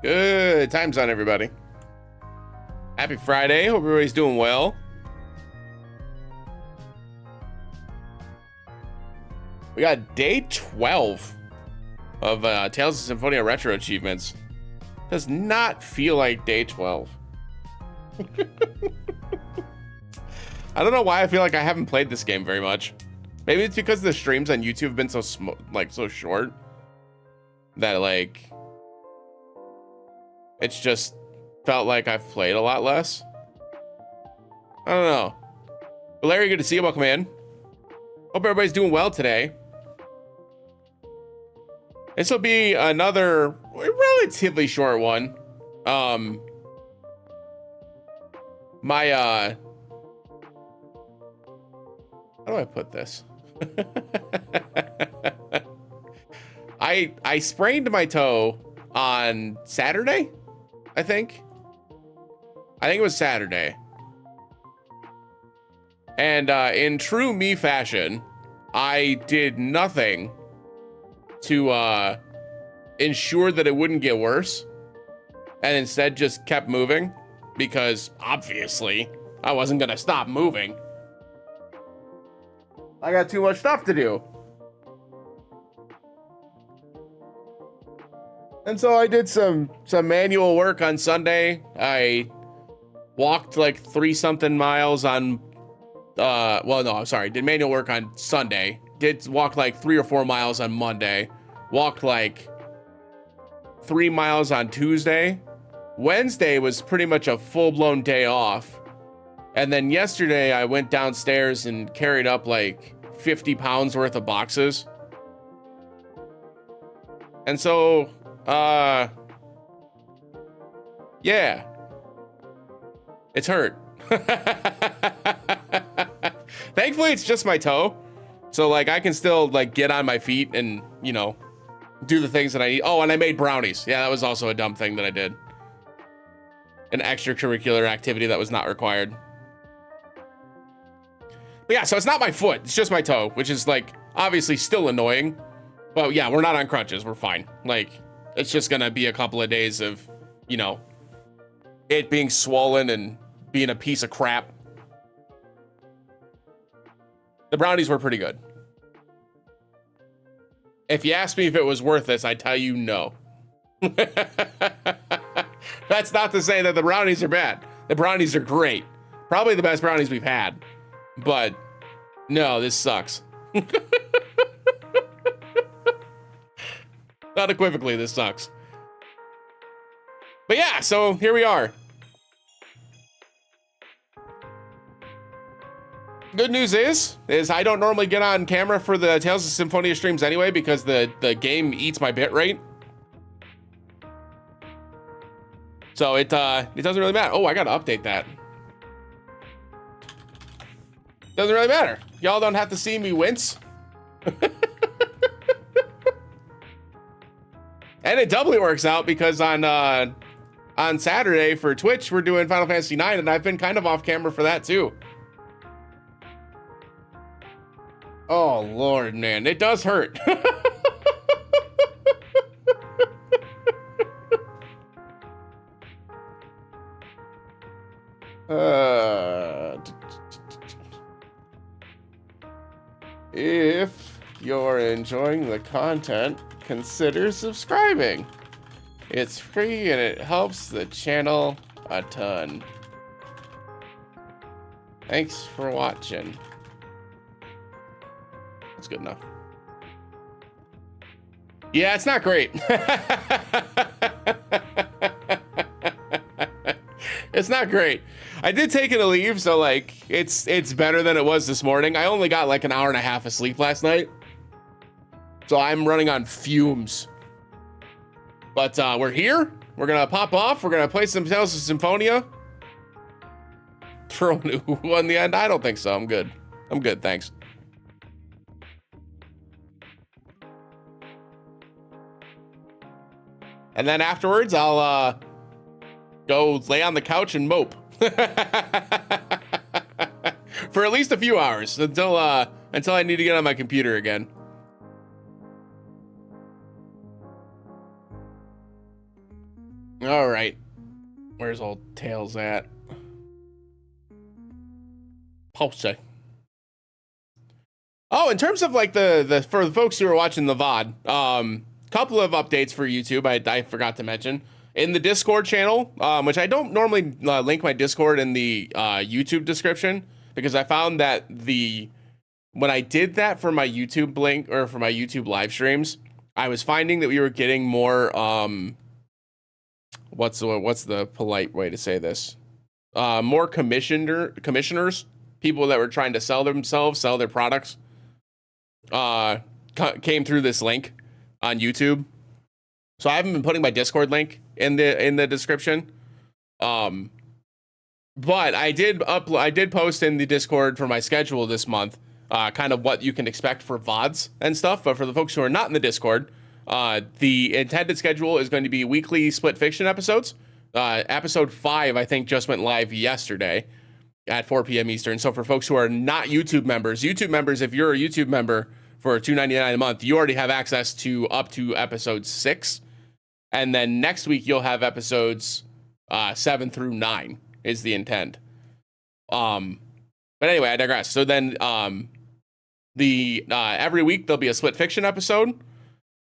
Good times on everybody. Happy Friday. Hope everybody's doing well. We got day 12 of Tales of Symphonia Retro Achievements. Does not feel like day 12. I don't know why I feel like I haven't played this game very much. Maybe it's because the streams on YouTube have been so so short that like it's just felt like I've played a lot less. I don't know. But Larry, good to see you. Welcome in. Hope everybody's doing well today. This will be another relatively short one. How do I put this? I sprained my toe on Saturday, I think it was Saturday. And in true me fashion, I did nothing to ensure that it wouldn't get worse, and instead just kept moving because obviously I wasn't gonna stop moving. I got too much stuff to do. And so I did some manual work on Sunday. I walked like 3-something miles on did manual work on Sunday. Did walk like 3 or 4 miles on Monday. Walked like 3 miles on Tuesday. Wednesday was pretty much a full-blown day off. And then yesterday I went downstairs and carried up like 50 pounds worth of boxes. And so, yeah, it's hurt. Thankfully, it's just my toe. So like I can still like get on my feet and, you know, do the things that I need. Oh, and I made brownies. Yeah, that was also a dumb thing that I did. An extracurricular activity that was not required. But yeah, so it's not my foot, it's just my toe, which is like obviously still annoying. But yeah, we're not on crutches, we're fine. Like, it's just gonna be a couple of days of, you know, it being swollen and being a piece of crap. The brownies were pretty good. If you asked me if it was worth this, I'd tell you no. That's not to say that the brownies are bad. The brownies are great. Probably the best brownies we've had. But no, this sucks. Unequivocally, this sucks. But yeah, so here we are. Good news is I don't normally get on camera for the Tales of Symphonia streams anyway because the game eats my bit rate. So it doesn't really matter. Oh, I gotta update that. Doesn't really matter. Y'all don't have to see me wince. And it doubly works out because on Saturday for Twitch, we're doing Final Fantasy IX, and I've been kind of off camera for that too. Oh, Lord, man. It does hurt. If you're enjoying the content, consider subscribing. It's free and it helps the channel a ton. Thanks for watching. That's good enough. Yeah, it's not great. It's not great. I did take it to leave, so like it's better than it was this morning. I only got like an hour and a half of sleep last night, so I'm running on fumes. But we're here. We're gonna pop off. We're gonna play some Tales of Symphonia. Throw a new one in the end? I don't think so. I'm good. I'm good, thanks. And then afterwards, I'll go lay on the couch and mope. For at least a few hours until I need to get on my computer again. All right. Where's old Tails at? Pulse. Oh, in terms of like the for the folks who are watching the VOD, couple of updates for YouTube. I forgot to mention in the Discord channel, which I don't normally link my Discord in the YouTube description, because I found that when I did that for my YouTube link or for my YouTube live streams, I was finding that we were getting more what's the polite way to say this? More commissioners, people that were trying to sell their products, came through this link on YouTube. So I haven't been putting my Discord link in the description. But I did post in the Discord for my schedule this month, kind of what you can expect for VODs and stuff. But for the folks who are not in the Discord, the intended schedule is going to be weekly split fiction episodes. Episode 5, I think, just went live yesterday at 4 p.m. Eastern. So for folks who are not YouTube members, if you're a YouTube member for $2.99 a month, you already have access to up to episode 6. And then next week, you'll have episodes 7 through 9 is the intent. But anyway, I digress. So then every week, there'll be a split fiction episode.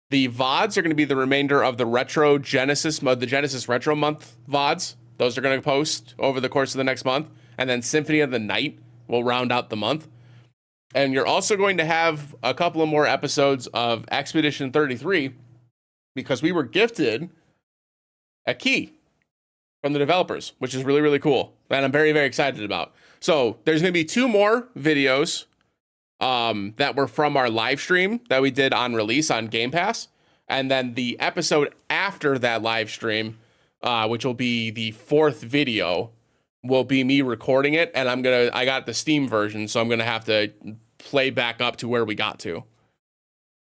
The VODs are going to be the remainder of the Genesis Retro Month VODs. Those are going to post over the course of the next month. And then Symphony of the Night will round out the month. And you're also going to have a couple of more episodes of Expedition 33, because we were gifted a key from the developers, which is really, really cool. And I'm very, very excited about. So there's going to be 2 more videos that were from our live stream that we did on release on Game Pass. And then the episode after that live stream, which will be the 4th video, will be me recording it. And I got the Steam version, so I'm going to have to play back up to where we got to.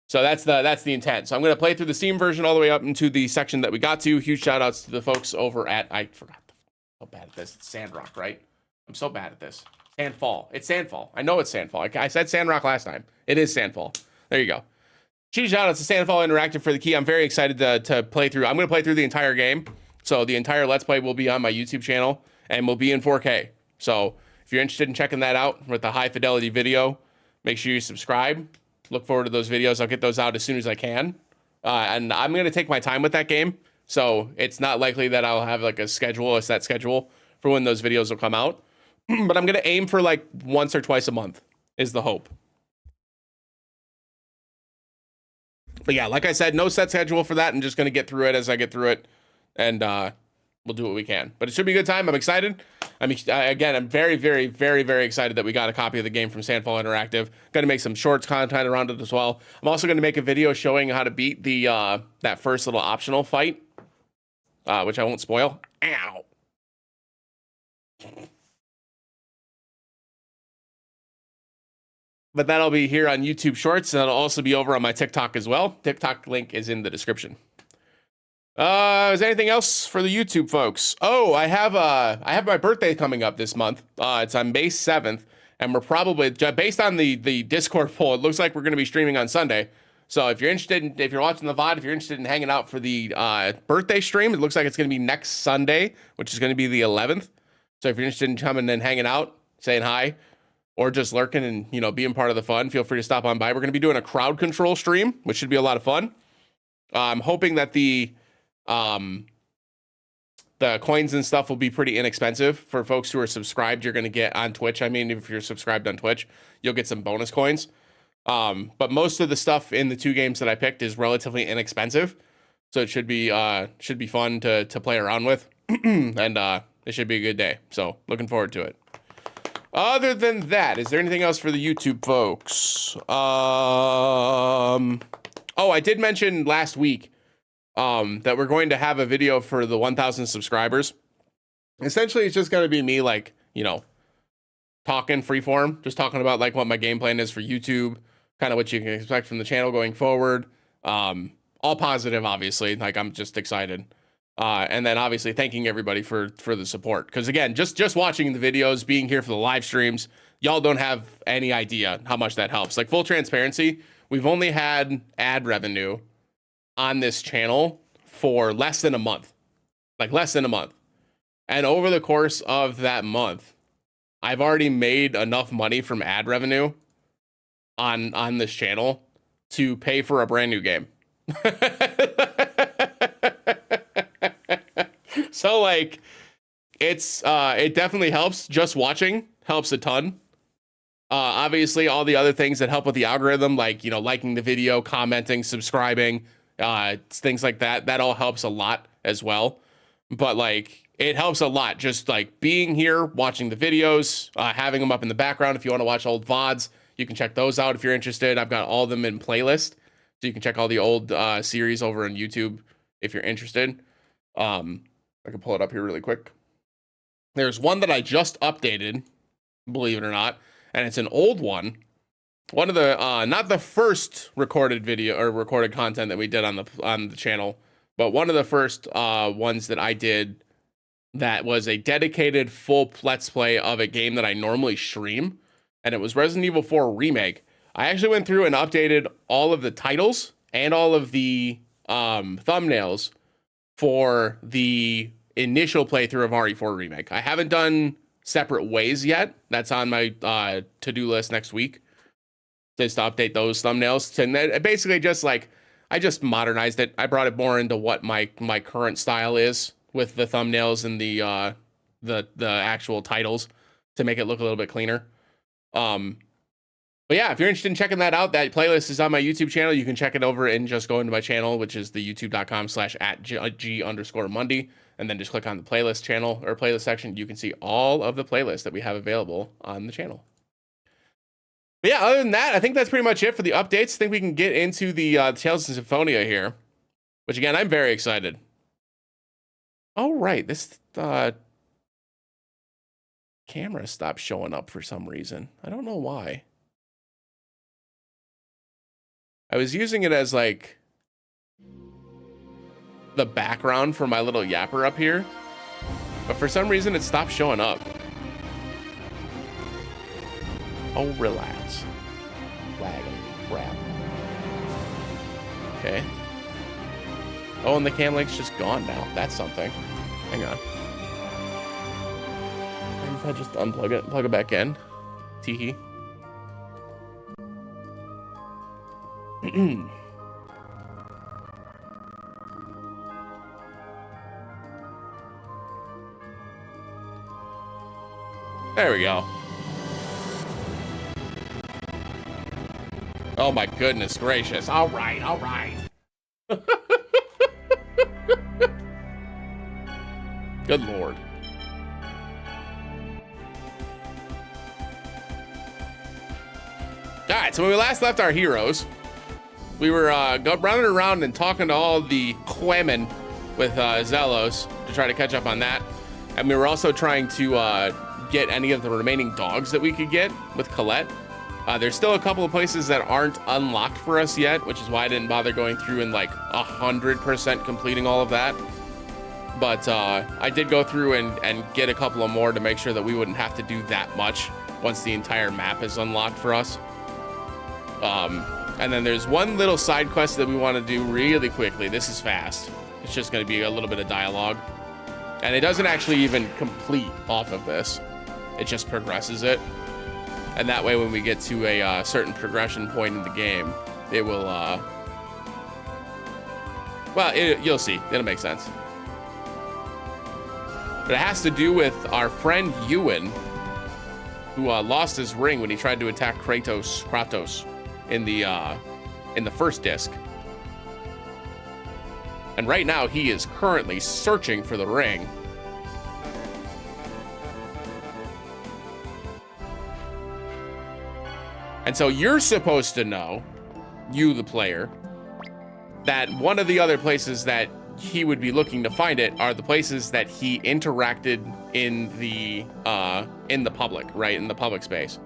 So that's the intent. So I'm going to play through the Steam version all the way up into the section that we got to. Huge shout outs to the folks over at, I forgot, I'm so bad at this. It's Sandrock, right? I'm so bad at this. Sandfall. It's Sandfall. I know it's Sandfall. I said Sandrock last time. It is Sandfall. There you go. Huge shout outs to Sandfall Interactive for the key. I'm very excited to play through. I'm going to play through the entire game. So the entire Let's Play will be on my YouTube channel and will be in 4K. So if you're interested in checking that out with the high fidelity video, make sure you subscribe. Look forward to those videos. I'll get those out as soon as I can. And I'm going to take my time with that game. So it's not likely that I'll have like a set schedule for when those videos will come out. But I'm going to aim for like once or twice a month is the hope. But yeah, like I said, no set schedule for that. I'm just going to get through it as I get through it. And we'll do what we can. But it should be a good time. I'm excited. I'm very, very, very, very excited that we got a copy of the game from Sandfall Interactive. Going to make some shorts content around it as well. I'm also going to make a video showing how to beat the that first little optional fight, which I won't spoil. Ow. But that'll be here on YouTube Shorts, and it'll also be over on my TikTok as well. TikTok link is in the description. Is there anything else for the YouTube folks? Oh, I have my birthday coming up this month. It's on May 7th, and we're probably, based on the Discord poll, it looks like we're going to be streaming on Sunday. So if you're watching the VOD, if you're interested in hanging out for the birthday stream, it looks like it's going to be next Sunday, which is going to be the 11th. So if you're interested in coming and hanging out, saying hi, or just lurking and, being part of the fun, feel free to stop on by. We're going to be doing a crowd control stream, which should be a lot of fun. I'm hoping that the coins and stuff will be pretty inexpensive for folks who are subscribed. You're going to get on Twitch. I mean, if you're subscribed on Twitch, you'll get some bonus coins. But most of the stuff in the 2 games that I picked is relatively inexpensive. So it should be fun to play around with. And it should be a good day. So looking forward to it. Other than that, is there anything else for the YouTube folks? Oh, I did mention last week that we're going to have a video for the 1,000 subscribers. Essentially, it's just going to be me, like, talking freeform, just talking about like what my game plan is for YouTube, kind of what you can expect from the channel going forward. All positive, obviously. Like, I'm just excited. And then obviously thanking everybody for the support. Because again, just watching the videos, being here for the live streams, y'all don't have any idea how much that helps. Like, full transparency, we've only had ad revenue on this channel for less than a month. like less than a month. And over the course of that month, I've already made enough money from ad revenue on this channel to pay for a brand new game. So like it definitely helps. Just watching helps a ton. Obviously all the other things that help with the algorithm, like, you know, liking the video, commenting, subscribing, things like that all helps a lot as well. But like it helps a lot just like being here, watching the videos, having them up in the background. If you want to watch old VODs, you can check those out if you're interested. I've got all of them in playlist, so you can check all the old series over on YouTube if you're interested. I can pull it up here really quick. There's one that I just updated, believe it or not, and it's an old one. One of the not the first recorded video or recorded content that we did on the channel, but one of the first ones that I did that was a dedicated full let's play of a game that I normally stream, and it was Resident Evil 4 Remake. I actually went through and updated all of the titles and all of the thumbnails for the initial playthrough of RE4 Remake. I haven't done separate ways yet. That's on my to-do list next week, just to update those thumbnails. And basically just like, I just modernized it. I brought it more into what my current style is with the thumbnails and the actual titles to make it look a little bit cleaner. But yeah, if you're interested in checking that out, that playlist is on my YouTube channel. You can check it over and just go into my channel, which is the youtube.com/@G_Monday. And then just click on the playlist channel or playlist section. You can see all of the playlists that we have available on the channel. But yeah, other than that, I think that's pretty much it for the updates. I think we can get into the Tales of Symphonia here, which again, I'm very excited. All right, this camera stopped showing up for some reason. I don't know why. I was using it as like the background for my little yapper up here, but for some reason it stopped showing up. Oh, relax. Wagon crap. Okay. Oh, and the cam link's just gone now. That's something. Hang on. Maybe if I just unplug it, plug it back in. Teehee. There we go. Oh my goodness gracious. All right, all right. Good Lord. All right, so when we last left our heroes, we were running around and talking to all the women with Zelos to try to catch up on that. And we were also trying to get any of the remaining dogs that we could get with Colette. There's still a couple of places that aren't unlocked for us yet, which is why I didn't bother going through and like 100% completing all of that. But I did go through and get a couple of more to make sure that we wouldn't have to do that much once the entire map is unlocked for us. And then there's one little side quest that we want to do really quickly. This is fast. It's just going to be a little bit of dialogue. And it doesn't actually even complete off of this. It just progresses it. And that way when we get to a certain progression point in the game, it will, well, you'll see. It'll make sense. But it has to do with our friend Ewan, who lost his ring when he tried to attack Kratos in the first disc. And right now he is currently searching for the ring. And so you're supposed to know, you the player, that one of the other places that he would be looking to find it are the places that he interacted in the public, right? In the public space.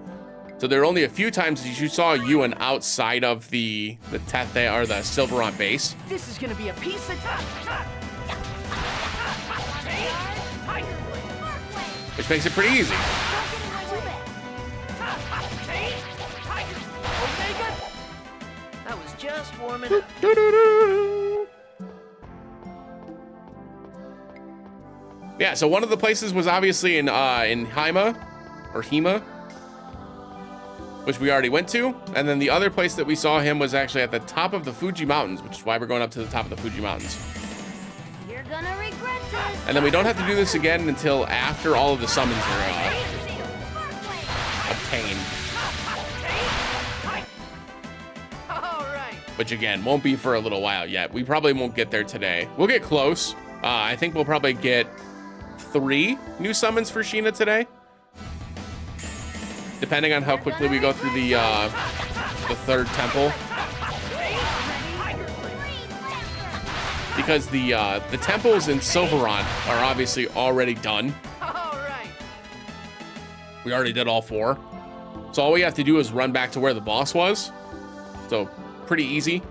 So there are only a few times that you saw Ewan outside of the Tethé or the Silveron base. This is gonna be a piece of which makes it pretty easy. That was just warming up. Yeah, so one of the places was obviously in Hima, or Hima, which we already went to. And then the other place that we saw him was actually at the top of the Fuji Mountains, which is why we're going up to the top of the Fuji Mountains. You're gonna regret this. And then we don't have to do this again until after all of the summons are obtained. All right. Which again, won't be for a little while yet. We probably won't get there today. We'll get close. I think we'll probably get 3 new summons for Sheena today, depending on how quickly we go through the 3rd temple. Because the temples in Silverant are obviously already done. All right. We already did all 4. So all we have to do is run back to where the boss was. So pretty easy.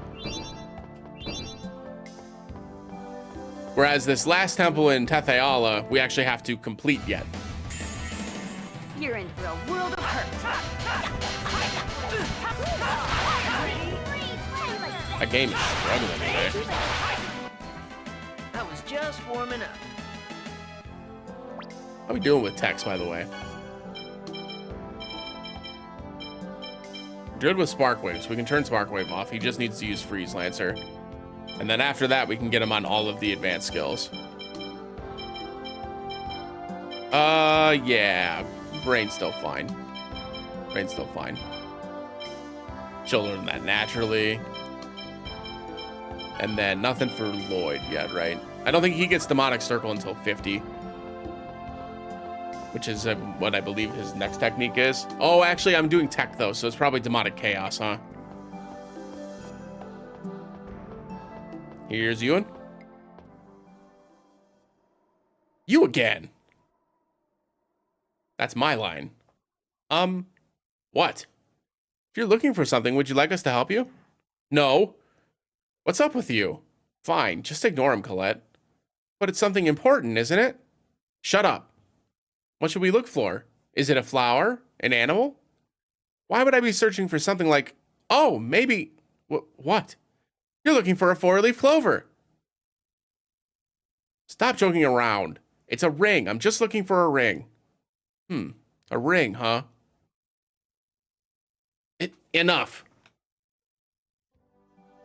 Whereas this last temple in Tetheala, we actually have to complete yet. You're in for a world of hurt. That game is struggling today. I was just warming up. How we doing with text, by the way? Good with Sparkwave, so we can turn Sparkwave off. He just needs to use Freeze Lancer. And then after that, we can get him on all of the advanced skills. Yeah. Brain's still fine. Brain's still fine. She'll learn that naturally. And then nothing for Lloyd yet, right? I don't think he gets Demonic Circle until 50. Which is what I believe his next technique is. Oh, actually, I'm doing tech, though, so it's probably Demonic Chaos, huh? Here's Ewan. You again. That's my line. What? If you're looking for something, would you like us to help you? No. What's up with you? Fine, just ignore him, Colette. But it's something important, isn't it? Shut up. What should we look for? Is it a flower? An animal? Why would I be searching for something like, oh, maybe, what? You're looking for a 4-leaf clover. Stop joking around. It's a ring. I'm just looking for a ring. A ring, huh? Enough.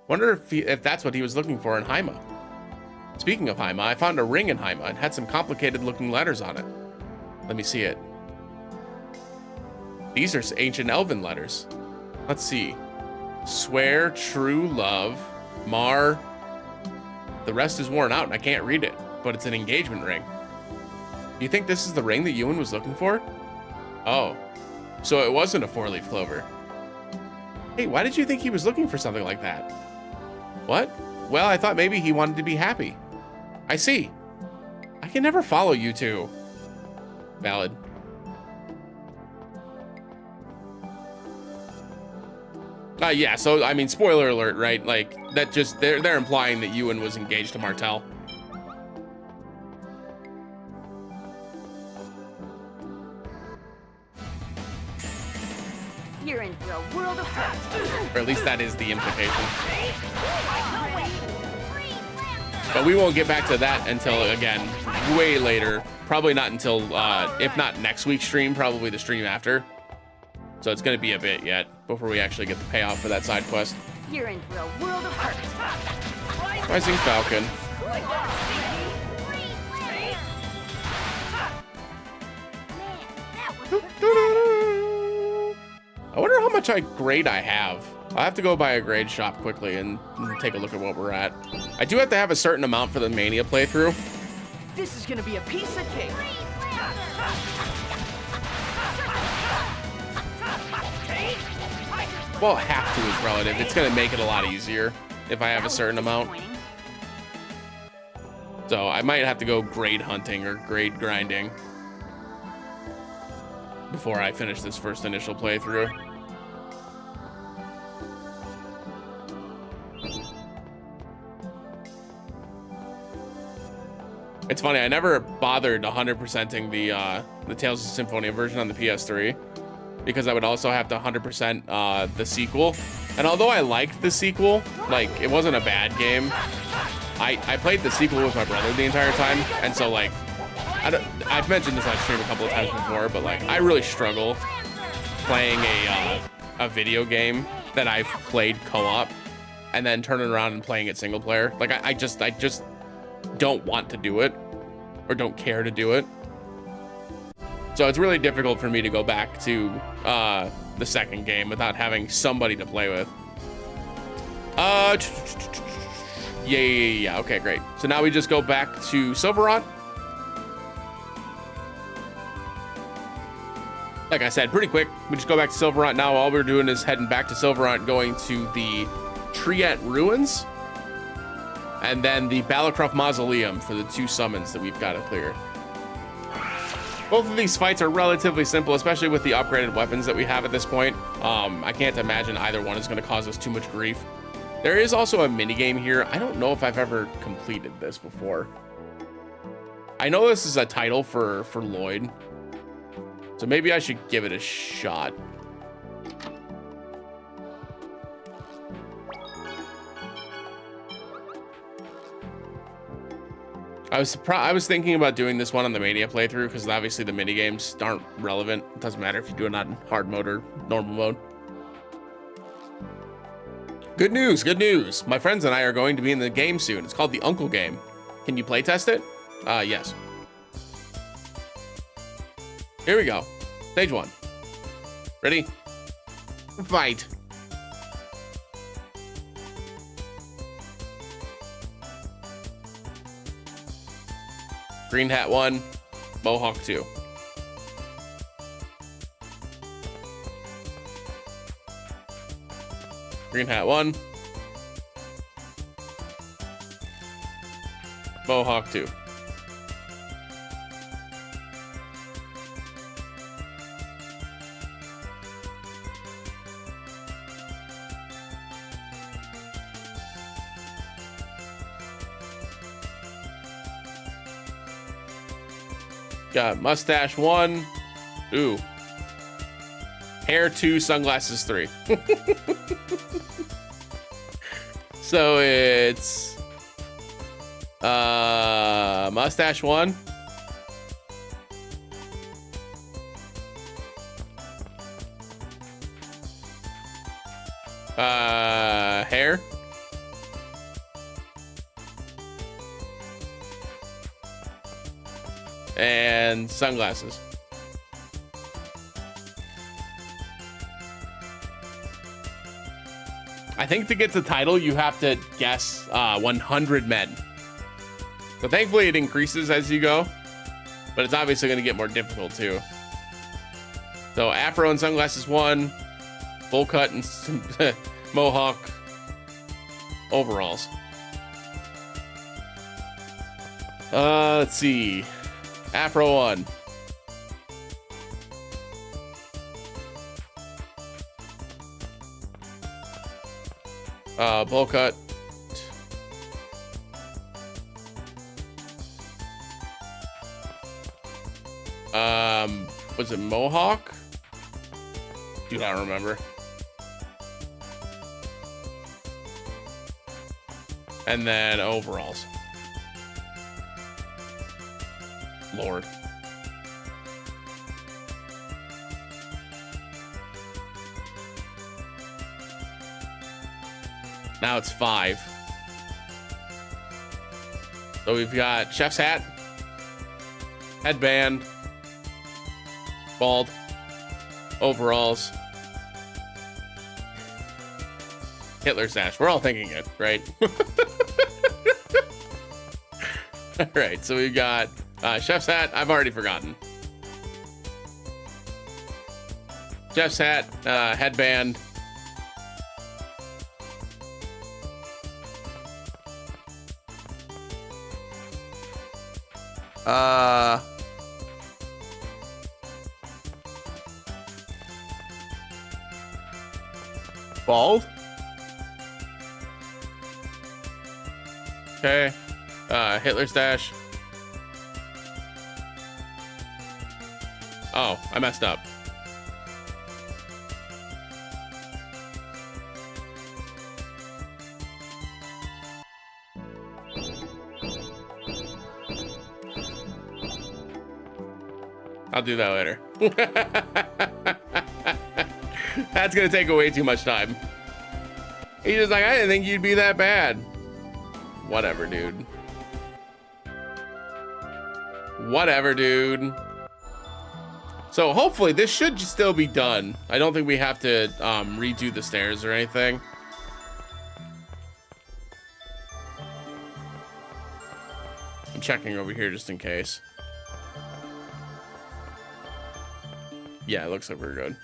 Wonder if that's what he was looking for in Haima. Speaking of Haima, I found a ring in Haima and had some complicated looking letters on it. Let me see it. These are ancient elven letters. Let's see. Swear, true, love, mar. The rest is worn out and I can't read it, but it's an engagement ring. Do you think this is the ring that Ewan was looking for? Oh, so it wasn't a 4-leaf clover. Hey, why did you think he was looking for something like that? What? Well, I thought maybe he wanted to be happy. I see. I can never follow you two. Valid. Yeah, so, I mean, spoiler alert, right? Like, that just, they're implying that Ewan was engaged to Martel. You're in for a world of hurt. Or at least that is the implication. But we won't get back to that until, again, way later. Probably not until, if not next week's stream, probably the stream after. So it's going to be a bit yet before we actually get the payoff for that side quest. You're in for a world of hurt. Rising Falcon. I wonder how much grade I have. I'll have to go by a grade shop quickly and take a look at what we're at. I do have to have a certain amount for the Mania playthrough. This is gonna be a piece of cake. Well, have to is relative. It's gonna make it a lot easier if I have a certain amount. So I might have to go grade hunting or grade grinding before I finish this first initial playthrough. It's funny, I never bothered 100%ing the Tales of Symphonia version on the PS3 because I would also have to 100% the sequel. And although I liked the sequel, like, it wasn't a bad game, I played the sequel with my brother the entire time, and so, like, I've mentioned this on stream a couple of times before, but like I really struggle playing a video game that I've played co-op and then turning around and playing it single player. Like I just don't want to do it or don't care to do it. So it's really difficult for me to go back to the second game without having somebody to play with. Yeah. Okay, great. So now we just go back to Silverot. Like I said, pretty quick. We just go back to Silverot now. All we're doing is heading back to Silverot, going to the Triet Ruins, and then the Balacroft Mausoleum for the 2 summons that we've got to clear. Both of these fights are relatively simple, especially with the upgraded weapons that we have at this point. I can't imagine either one is going to cause us too much grief. There is also a mini game here. I don't know if I've ever completed this before. I know this is a title for Lloyd, so maybe I should give it a shot. I was thinking about doing this one on the Mania playthrough because obviously the mini games aren't relevant. It doesn't matter if you do it on hard mode or normal mode. Good news, good news. My friends and I are going to be in the game soon. It's called the Uncle Game. Can you play test it? Yes. Here we go. Stage 1. Ready? Fight. Green Hat 1, Mohawk 2. Green Hat 1, Mohawk 2. Got Mustache 1. Ooh. Hair 2, Sunglasses 3. So it's Mustache 1. Hair. And Sunglasses. I think to get the title, you have to guess 100 men. So thankfully it increases as you go, but it's obviously going to get more difficult too. So Afro and Sunglasses 1, Bowl Cut and Mohawk, overalls. Let's see. Afro 1. Bowl Cut. Was it Mohawk? Do not remember. And then overalls. Lord. Now it's 5. So we've got chef's hat, headband, bald, overalls, Hitler stash. We're all thinking it, right? All right, so we've got chef's hat. I've already forgotten. Chef's hat, headband, bald. Okay. Hitler stash. Oh, I messed up. I'll do that later. That's gonna take way too much time. He's just like, I didn't think you'd be that bad. Whatever, dude. Whatever, dude. So hopefully this should still be done. I don't think we have to redo the stairs or anything. I'm checking over here just in case. Yeah, it looks like we're good.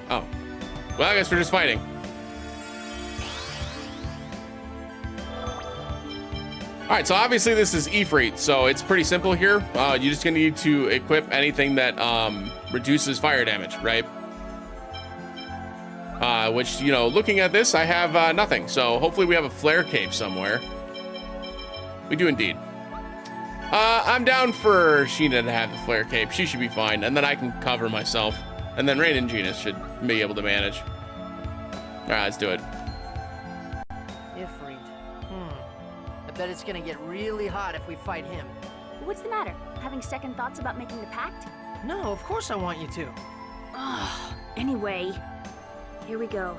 Oh. Well, I guess we're just fighting. All right, so obviously this is Ifrit, so it's pretty simple here. You're just gonna need to equip anything that reduces fire damage, right? Which, you know, looking at this, I have nothing. So hopefully we have a flare cape somewhere. We do indeed. I'm down for Sheena to have the flare cape. She should be fine, and then I can cover myself. And then Rain and Gina should be able to manage. All right, let's do it. Ifrit. I bet it's gonna get really hot if we fight him. What's the matter? Having second thoughts about making the pact? No, of course I want you to. Ugh. Anyway, here we go.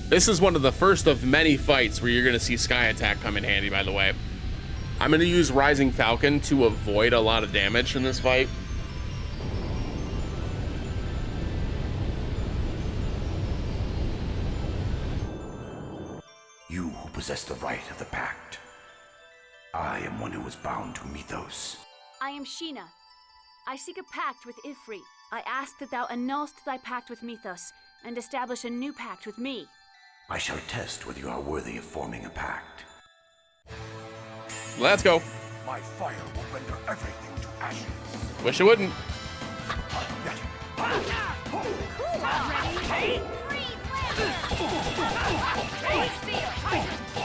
This is one of the first of many fights where you're going to see Sky Attack come in handy, by the way. I'm going to use Rising Falcon to avoid a lot of damage in this fight. You who possess the right of the Pact. I am one who is bound to Mythos. I am Sheena. I seek a pact with Ifrit. I ask that thou annulst thy pact with Mythos and establish a new pact with me. I shall test whether you are worthy of forming a pact. Let's go. My fire will render everything to ashes. Wish it wouldn't.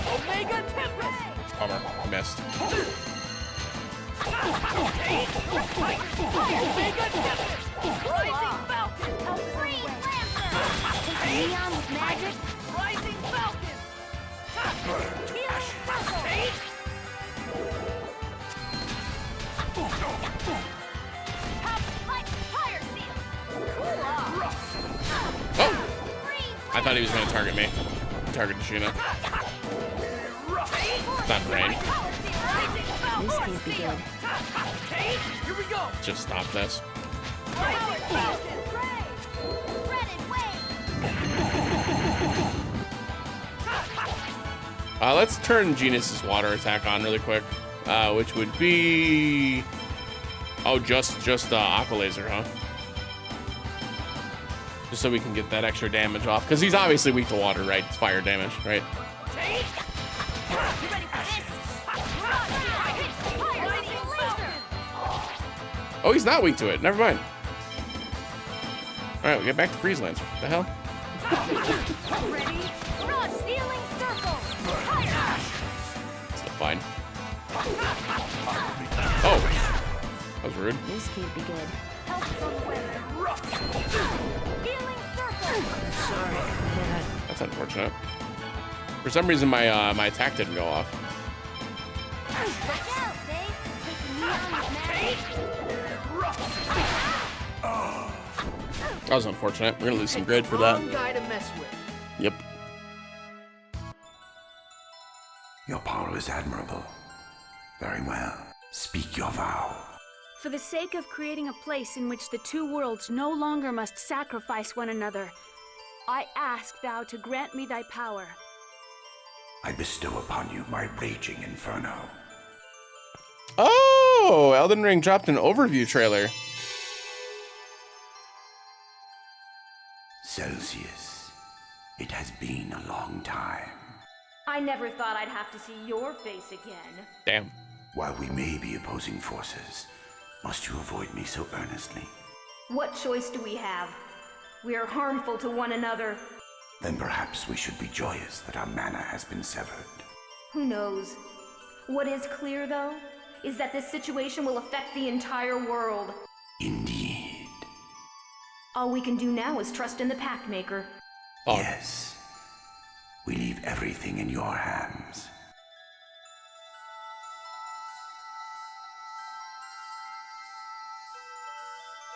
Omega Tempest! Bummer, missed. Omega Tempest! Rising Falcon! Free Lancer! Neon with magic? Rising Falcon! Healing Circle! Light Fire Seal! Oh! I thought he was going to target me. Target Sheena. Not Rain. This can't be good. Here we go! Just stop this. Rising Falcon! Let's turn Genus's water attack on really quick, which would be, oh, just Aqua Laser, huh? Just so we can get that extra damage off, because he's obviously weak to water, right? It's fire damage, right? Oh, he's not weak to it. Never mind. All right, we get back to Freeze Lancer. What the hell? Ready? Rush! Healing Circle! Fire! Still fine. Oh, that was rude. This can't be good. Help from where? Healing Circle! Sorry, man. That's unfortunate. For some reason, my my attack didn't go off. Watch out, babe! Taking neon with magic. That was unfortunate. We're gonna lose some grid for that. Wrong guy to mess with. Yep. Your power is admirable. Very well. Speak your vow. For the sake of creating a place in which the two worlds no longer must sacrifice one another, I ask thou to grant me thy power. I bestow upon you my raging inferno. Oh, Elden Ring dropped an overview trailer. Celsius, it has been a long time. I never thought I'd have to see your face again. Damn. While we may be opposing forces, must you avoid me so earnestly? What choice do we have? We are harmful to one another. Then perhaps we should be joyous that our mana has been severed. Who knows? What is clear, though, is that this situation will affect the entire world. Indeed. All we can do now is trust in the Pact Maker. Oh. Yes. We leave everything in your hands.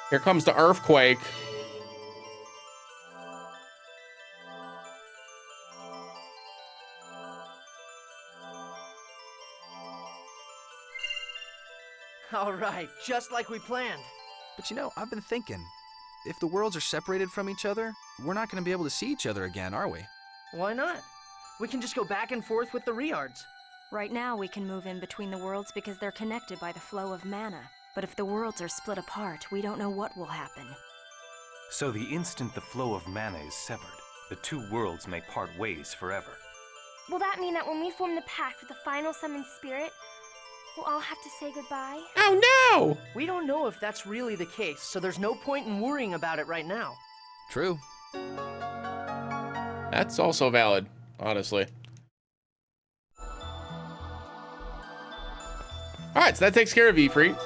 Here comes the earthquake. All right, just like we planned. But you know, I've been thinking, if the worlds are separated from each other, we're not going to be able to see each other again, are we? Why not? We can just go back and forth with the Riards. Right now, we can move in between the worlds because they're connected by the flow of mana. But if the worlds are split apart, we don't know what will happen. So the instant the flow of mana is severed, the two worlds may part ways forever. Will that mean that when we form the pact with the final summoned spirit, we'll all have to say goodbye? Oh no! We don't know if that's really the case, so there's no point in worrying about it right now. True. That's also valid, honestly. Alright, so that takes care of Ifrit.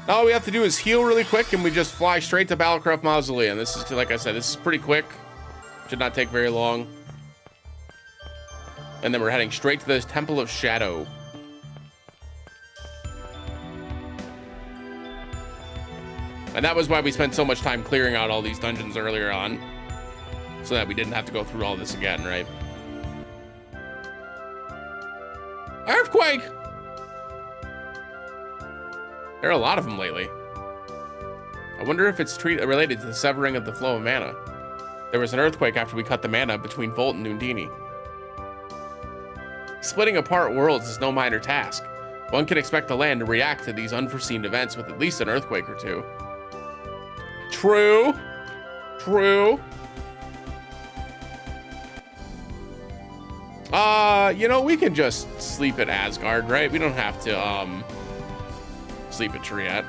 Now all we have to do is heal really quick and we just fly straight to Battlecraft Mausoleum. This is, like I said, this is pretty quick. Should not take very long. And then we're heading straight to the Temple of Shadow. And that was why we spent so much time clearing out all these dungeons earlier on. So that we didn't have to go through all this again, right? Earthquake! There are a lot of them lately. I wonder if it's related to the severing of the flow of mana. There was an earthquake after we cut the mana between Volt and Undini. Splitting apart worlds is no minor task. One can expect the land to react to these unforeseen events with at least an earthquake or two. True. True. You know, we can just sleep at Asgard, right? We don't have to, sleep at Triat.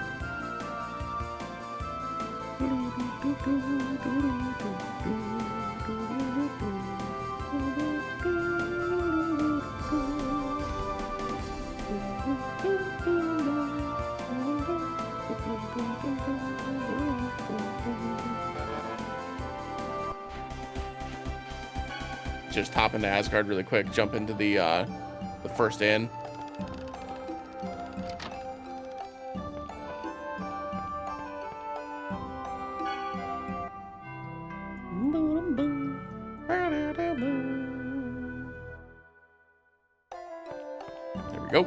Just hop into Asgard really quick, jump into the first inn. There we go.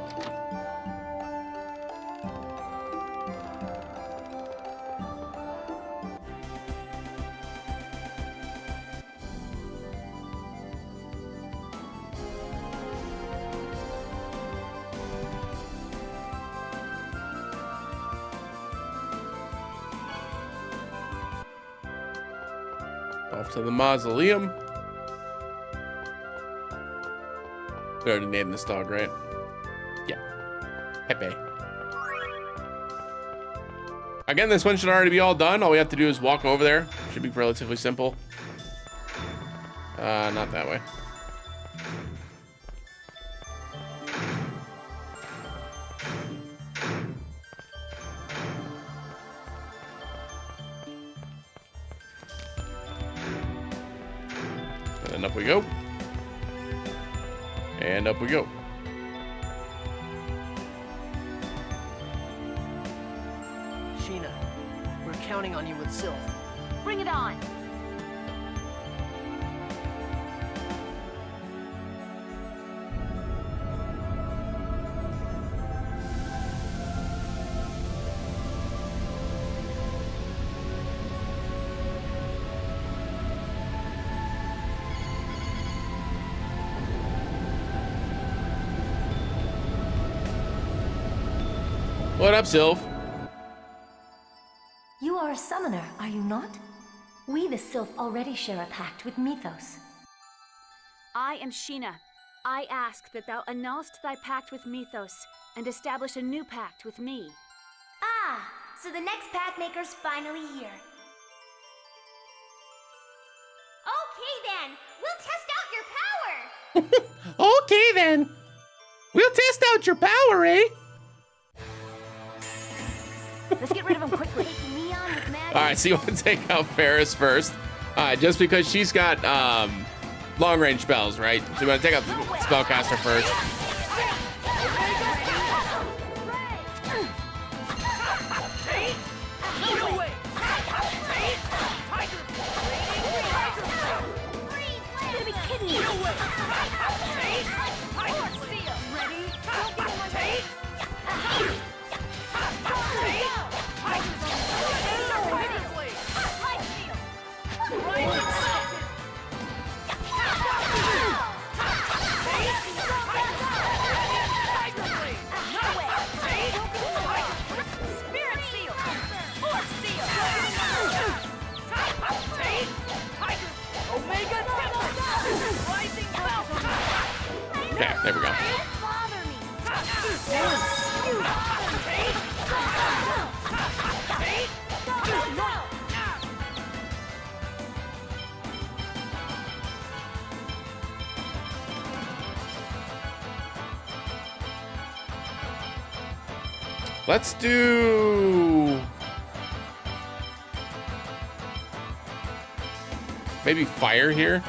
Off to the mausoleum. We already named this dog, right? Yeah. Pepe. Again, this one should already be all done. All we have to do is walk over there. Should be relatively simple. Not that way. And up we go. And up we go. Sheena, we're counting on you with Sylph. Bring it on! What up, Sylph? You are a summoner, are you not? We, the Sylph, already share a pact with Mythos. I am Sheena. I ask that thou annulst thy pact with Mythos and establish a new pact with me. Ah, so the next pact maker's finally here. Okay then, we'll test out your power! Okay then. We'll test out your power, eh? Let's get rid of him quickly. All right, so you want to take out Ferris first. All right, just because she's got long-range spells, right? So you want to take out the spellcaster first. Okay, there we go. Let's do maybe fire here.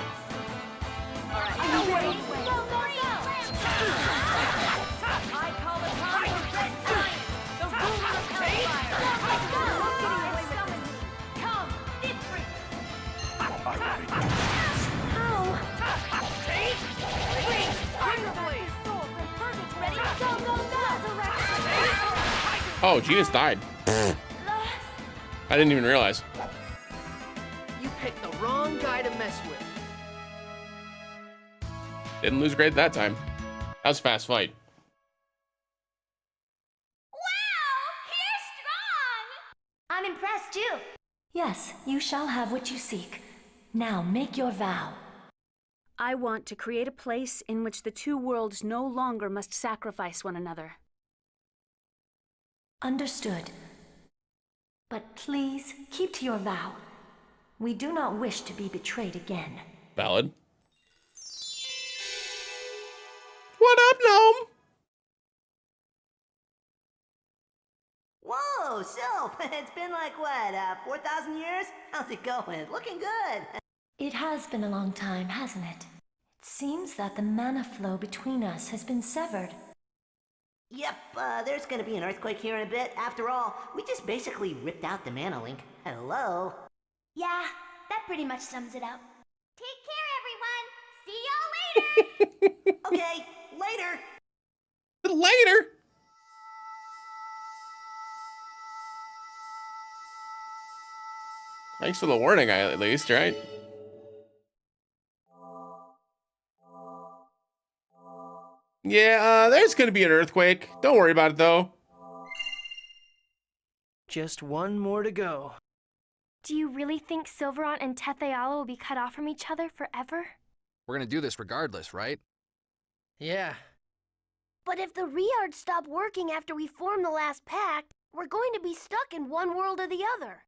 Oh, Genus died. I didn't even realize. You picked the wrong guy to mess with. Didn't lose grade that time. That was a fast fight. I'm impressed too. Yes, you shall have what you seek. Now make your vow. I want to create a place in which the two worlds no longer must sacrifice one another. Understood. But please keep to your vow. We do not wish to be betrayed again. Valid. What up, Gnome? Whoa, Sylph! It's been like, what, 4,000 years? How's it going? Looking good! It has been a long time, hasn't it? It seems that the mana flow between us has been severed. Yep, there's gonna be an earthquake here in a bit. After all, we just basically ripped out the mana link. Hello? Yeah, that pretty much sums it up. Take care, everyone. See y'all later. Okay, later. Later. Thanks for the warning, at least, right? Yeah, there's gonna be an earthquake. Don't worry about it, though. Just one more to go. Do you really think Silverant and Tetheala will be cut off from each other forever? We're gonna do this regardless, right? Yeah. But if the Riards stop working after we form the last pact, we're going to be stuck in one world or the other.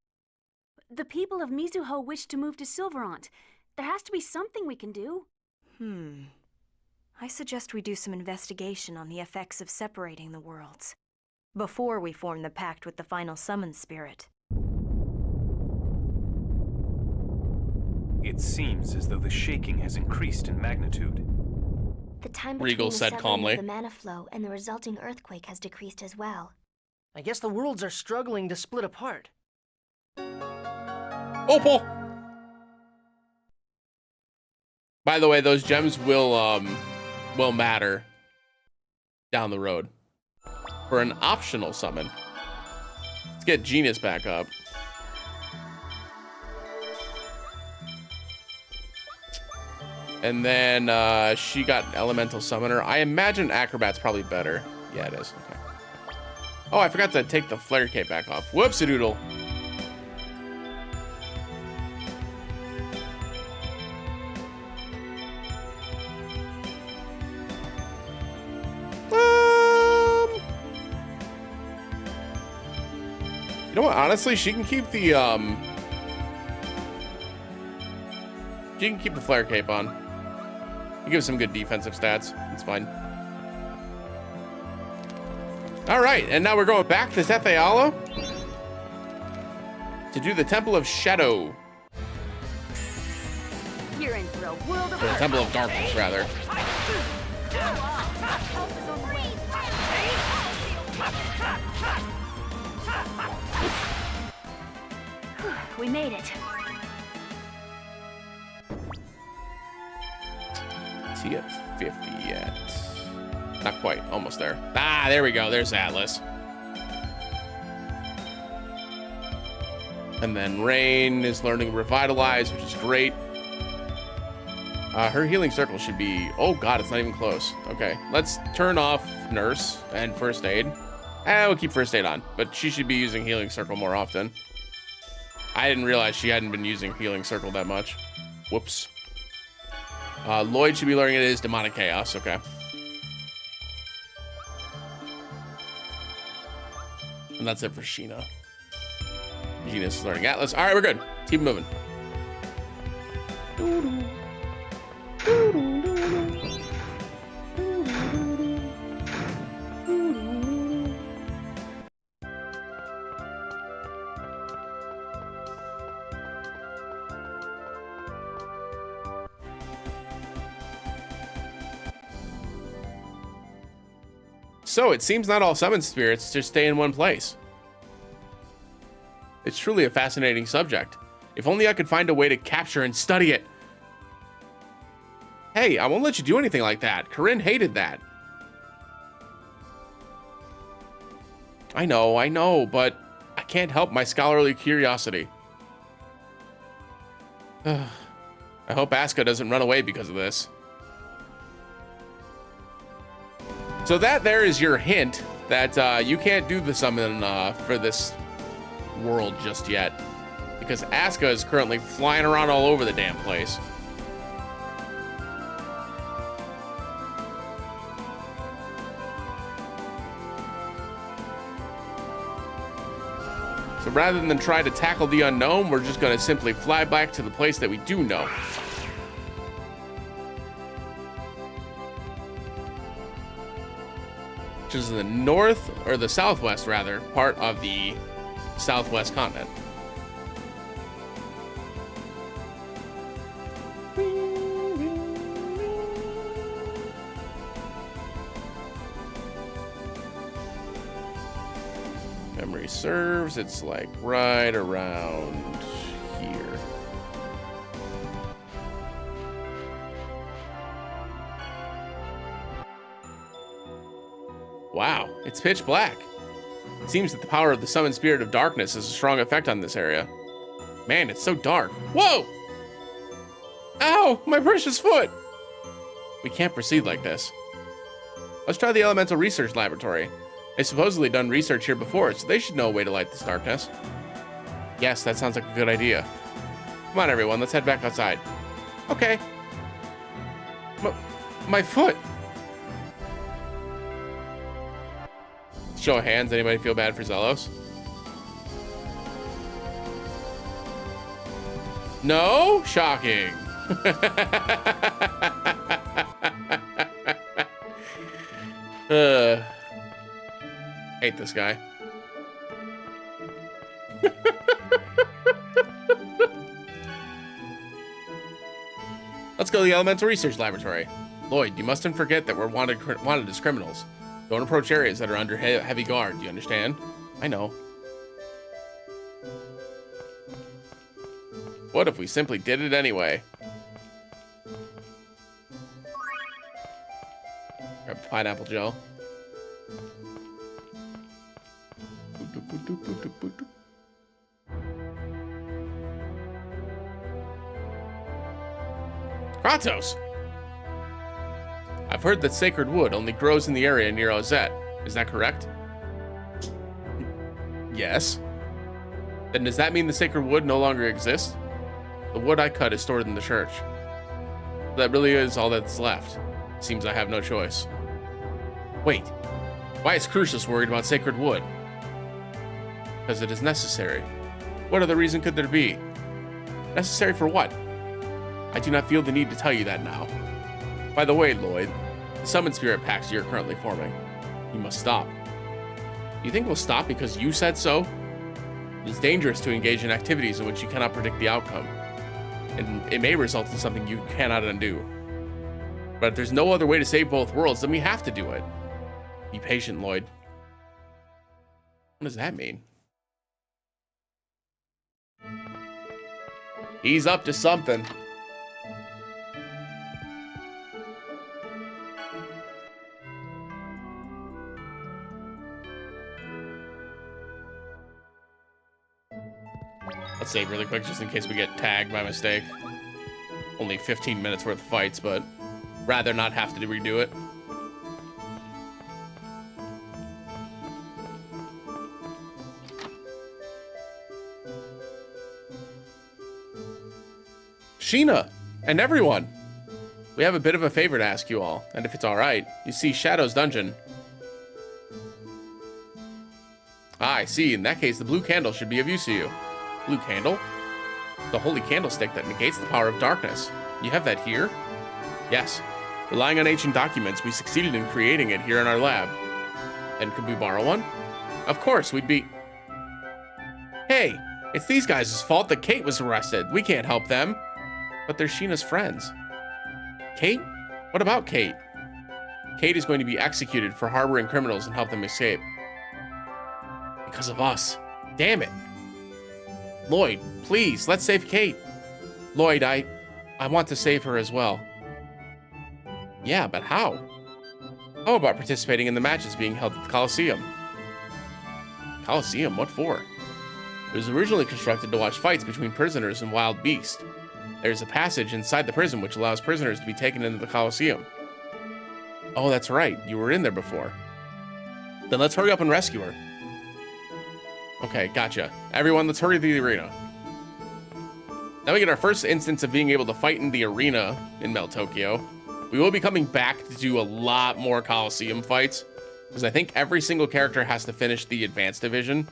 The people of Mizuho wish to move to Silverant. There has to be something we can do. I suggest we do some investigation on the effects of separating the worlds before we form the pact with the final summon spirit. It seems as though the shaking has increased in magnitude. The time Regal between the said severing calmly. of the mana flow and the resulting earthquake has decreased as well. I guess the worlds are struggling to split apart. Opal. By the way, those gems will matter down the road for an optional summon. Let's get Genus back up. And then she got Elemental Summoner. I imagine Acrobat's probably better. Yeah, it is. Okay. Oh, I forgot to take the Flare Cape back off. Whoopsie-doodle. You know what? Honestly, she can keep the Flare Cape on. It gives some good defensive stats. It's fine. All right, and now we're going back to Tetheala. to do the Temple of Shadow. You're in for a world of Or the hurt. Temple of Darkness, rather. We made it. Is he at 50 yet? Not quite. Almost there. Ah, there we go. There's Atlas. And then Rain is learning Revitalize, which is great. Her healing circle should be... Oh, God, it's not even close. Okay, let's turn off Nurse and First Aid. We'll keep First Aid on, but she should be using healing circle more often. I didn't realize she hadn't been using healing circle that much. Whoops. Lloyd should be learning it is Demonic Chaos. Okay. And that's it for Sheena. Gina's learning Atlas. All right, we're good. Keep moving. So it seems not all summoned spirits just stay in one place. It's truly a fascinating subject. If only I could find a way to capture and study it. Hey, I won't let you do anything like that. Corinne hated that. I know, but I can't help my scholarly curiosity. I hope Asuka doesn't run away because of this. So that there is your hint that you can't do the summon for this world just yet, because Asuka is currently flying around all over the damn place. So rather than try to tackle the unknown, we're just going to simply fly back to the place that we do know. Which is the north, or the southwest rather, part of the southwest continent. Memory serves, it's like right around here. Wow, it's pitch black. It seems that the power of the summoned spirit of darkness has a strong effect on this area. Man, it's so dark. Whoa! Ow, my precious foot! We can't proceed like this. Let's try the Elemental Research Laboratory. They've supposedly done research here before, so they should know a way to light this darkness. Yes, that sounds like a good idea. Come on, everyone, let's head back outside. Okay. My foot! Show of hands, anybody feel bad for Zelos? No? Shocking. Hate this guy. Let's go to the Elemental Research Laboratory. Lloyd, you mustn't forget that we're wanted as criminals. Don't approach areas that are under heavy guard, do you understand? I know. What if we simply did it anyway? Grab pineapple gel. Kratos! I've heard that sacred wood only grows in the area near Ozette. Is that correct? Yes. Then does that mean the sacred wood no longer exists? The wood I cut is stored in the church. That really is all that's left. Seems I have no choice. Wait. Why is Crucius worried about sacred wood? Because it is necessary. What other reason could there be? Necessary for what? I do not feel the need to tell you that now. By the way, Lloyd, the Summoned Spirit Pacts you're currently forming, you must stop. You think we'll stop because you said so? It is dangerous to engage in activities in which you cannot predict the outcome, and it may result in something you cannot undo. But if there's no other way to save both worlds, then we have to do it. Be patient, Lloyd. What does that mean? He's up to something. Let's save really quick just in case we get tagged by mistake. Only 15 minutes worth of fights, but rather not have to redo it. Sheena and everyone, we have a bit of a favor to ask you all, and if it's all right. You see, Shadow's dungeon. Ah, I see. In that case, the blue candle should be of use to you. Blue candle? The holy candlestick that negates the power of darkness. You have that here? Yes. Relying on ancient documents, we succeeded in creating it here in our lab. And could we borrow one? Of course, we'd be... Hey, it's these guys' fault that Kate was arrested. We can't help them. But they're Sheena's friends. Kate? What about Kate? Kate is going to be executed for harboring criminals and help them escape. Because of us. Damn it. Lloyd, please, let's save Kate. Lloyd, I want to save her as well. Yeah, but how? How about participating in the matches being held at the Coliseum? Coliseum? What for? It was originally constructed to watch fights between prisoners and wild beasts. There's a passage inside the prison which allows prisoners to be taken into the Coliseum. Oh, that's right. You were in there before. Then let's hurry up and rescue her. Okay, gotcha. Everyone, let's hurry to the arena. Now we get our first instance of being able to fight in the arena in Mel Tokyo. We will be coming back to do a lot more Coliseum fights, because I think every single character has to finish the Advanced Division.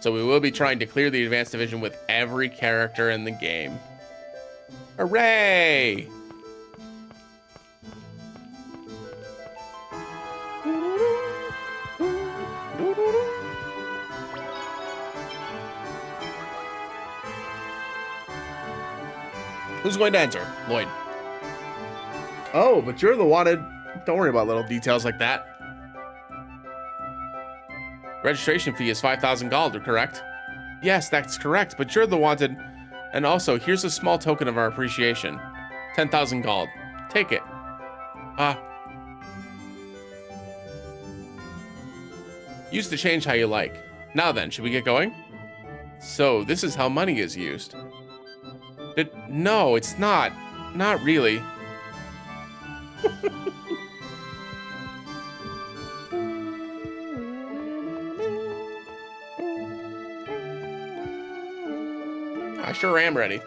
So we will be trying to clear the Advanced Division with every character in the game. Hooray! Who's going to enter? Lloyd. Oh, but you're the wanted. Don't worry about little details like that. Registration fee is 5,000 gold, correct? Yes, that's correct, but you're the wanted. And also, here's a small token of our appreciation. 10,000 gold. Take it. Use the change how you like. Now then, should we get going? So, this is how money is used. No, it's not. Not really. I sure am ready.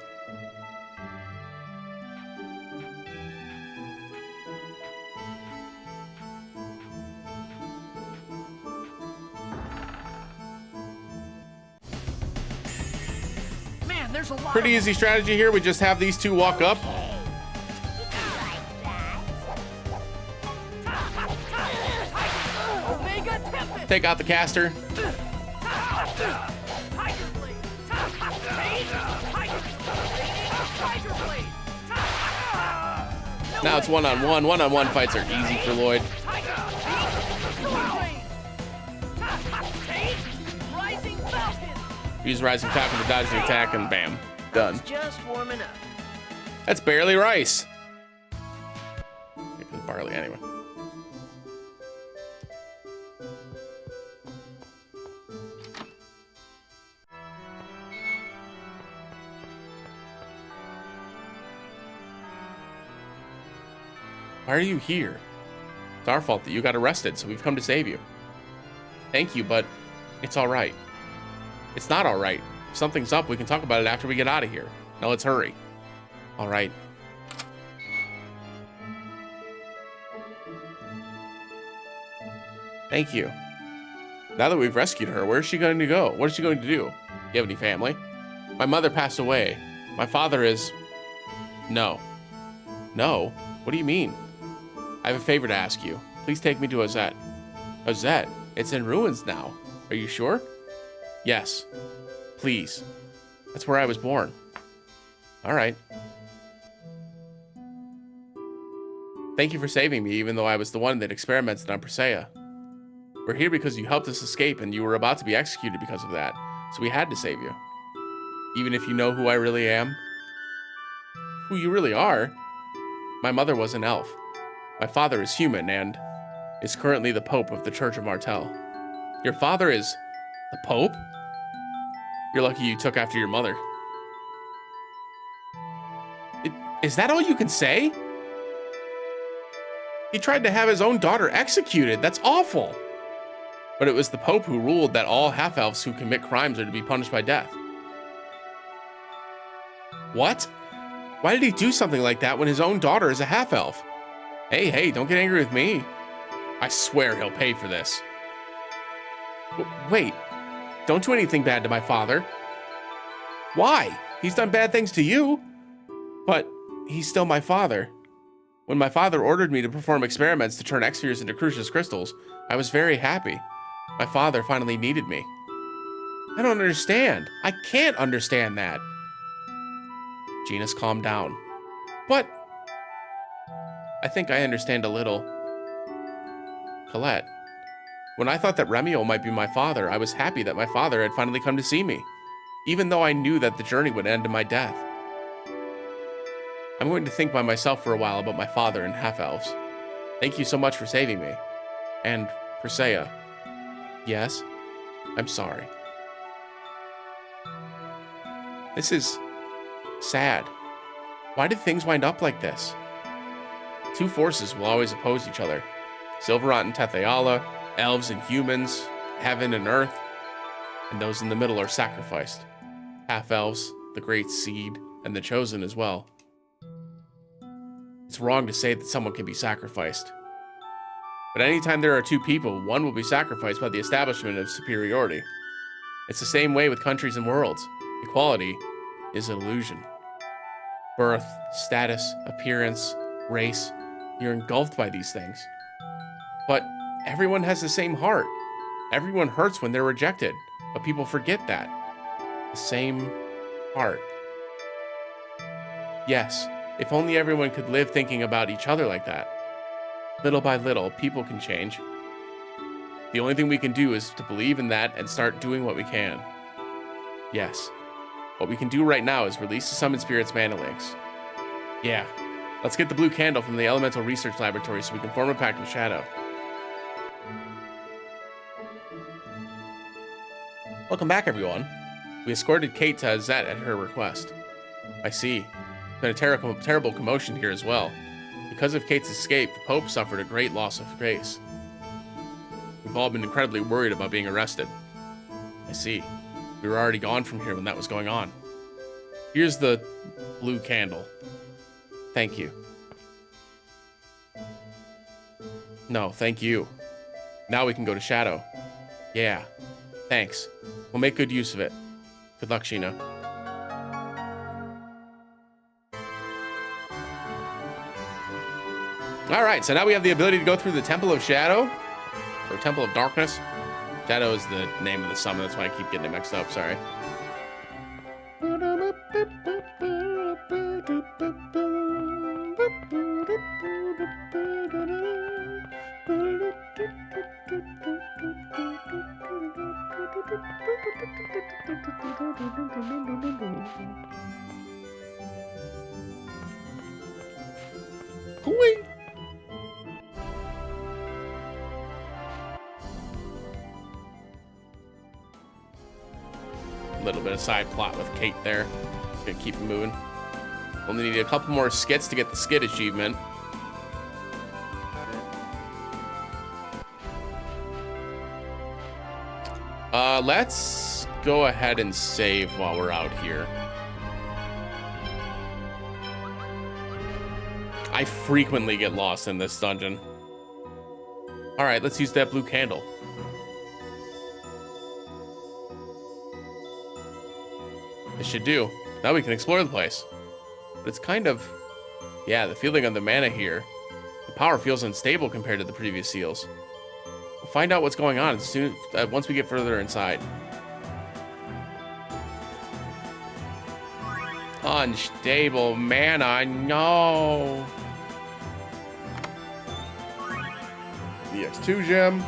Man, there's a lot. Pretty easy strategy here. We just have these two walk up. Take out the caster. Now it's one-on-one. One-on-one fights are easy for Lloyd. Use Rising Falcon to dodge the attack, and bam, done. Just warming up. That's barely rice. It's barley anyway. Why are you here? It's our fault that you got arrested, so we've come to save you. Thank you, but it's all right. It's not all right. If something's up, we can talk about it after we get out of here. Now let's hurry. All right. Thank you. Now that we've rescued her, where's she going to go? What is she going to do? Do you have any family? My mother passed away. My father is... No. No? What do you mean? I have a favor to ask you. Please take me to Ozette. Ozette? It's in ruins now. Are you sure? Yes. Please. That's where I was born. All right. Thank you for saving me, even though I was the one that experimented on Persea. We're here because you helped us escape and you were about to be executed because of that, so we had to save you. Even if you know who I really am. Who you really are? My mother was an elf. My father is human and is currently the Pope of the Church of Martel. Your father is the Pope? You're lucky you took after your mother. Is that all you can say? He tried to have his own daughter executed. That's awful. But it was the Pope who ruled that all half-elves who commit crimes are to be punished by death. What? Why did he do something like that when his own daughter is a half-elf? Hey, don't get angry with me. I swear he'll pay for this. Wait, don't do anything bad to my father. Why? He's done bad things to you. But he's still my father. When my father ordered me to perform experiments to turn X-spheres into crucius crystals, I was very happy. My father finally needed me. I don't understand. I can't understand that. Genus, calm down. But I think I understand a little. Colette, when I thought that Remiel might be my father, I was happy that my father had finally come to see me, even though I knew that the journey would end in my death. I'm going to think by myself for a while about my father and half-elves. Thank you so much for saving me. And Persea. Yes, I'm sorry. This is sad. Why did things wind up like this? Two forces will always oppose each other. Silverant and Tetheala, elves and humans, heaven and earth, and those in the middle are sacrificed. Half-elves, the great seed, and the chosen as well. It's wrong to say that someone can be sacrificed. But anytime there are two people, one will be sacrificed by the establishment of superiority. It's the same way with countries and worlds. Equality is an illusion. Birth, status, appearance, race, you're engulfed by these things. But everyone has the same heart. Everyone hurts when they're rejected, but people forget that. The same heart. Yes, if only everyone could live thinking about each other like that. Little by little, people can change. The only thing we can do is to believe in that and start doing what we can. Yes. What we can do right now is release the Summoned Spirits mana links. Yeah. Let's get the blue candle from the Elemental Research Laboratory so we can form a pact with Shadow. Welcome back, everyone. We escorted Kate to Azette at her request. I see. There's been a terrible commotion here as well. Because of Kate's escape, the Pope suffered a great loss of face. We've all been incredibly worried about being arrested. I see. We were already gone from here when that was going on. Here's the blue candle. Thank you. No, thank you. Now we can go to Shadow. Yeah. Thanks. We'll make good use of it. Good luck, Sheena. Alright, so now we have the ability to go through the Temple of Shadow. Or Temple of Darkness. Shadow is the name of the summon, that's why I keep getting it mixed up, sorry. Little bit of side plot with Kate there. Gonna keep it moving. Only need a couple more skits to get the skit achievement. Let's go ahead and save while we're out here. I frequently get lost in this dungeon. All right, let's use that blue candle. This should do. Now we can explore the place. But it's kind of... yeah, the feeling of the mana here. The power feels unstable compared to the previous seals. We'll find out what's going on as soon once we get further inside. Unstable mana, no. EX2 gem.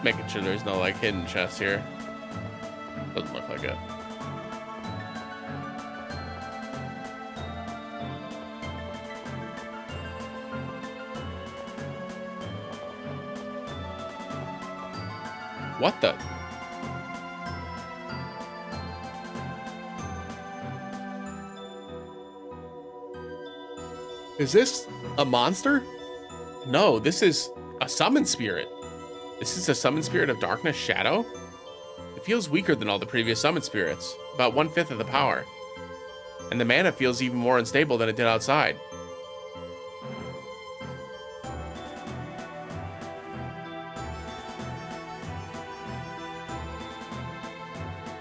Making sure there's no like hidden chests here. Doesn't look like it. What the? Is this a monster? No, this is a summon spirit. This is a summon spirit of darkness shadow? It feels weaker than all the previous summon spirits, about 1/5 of the power. And the mana feels even more unstable than it did outside.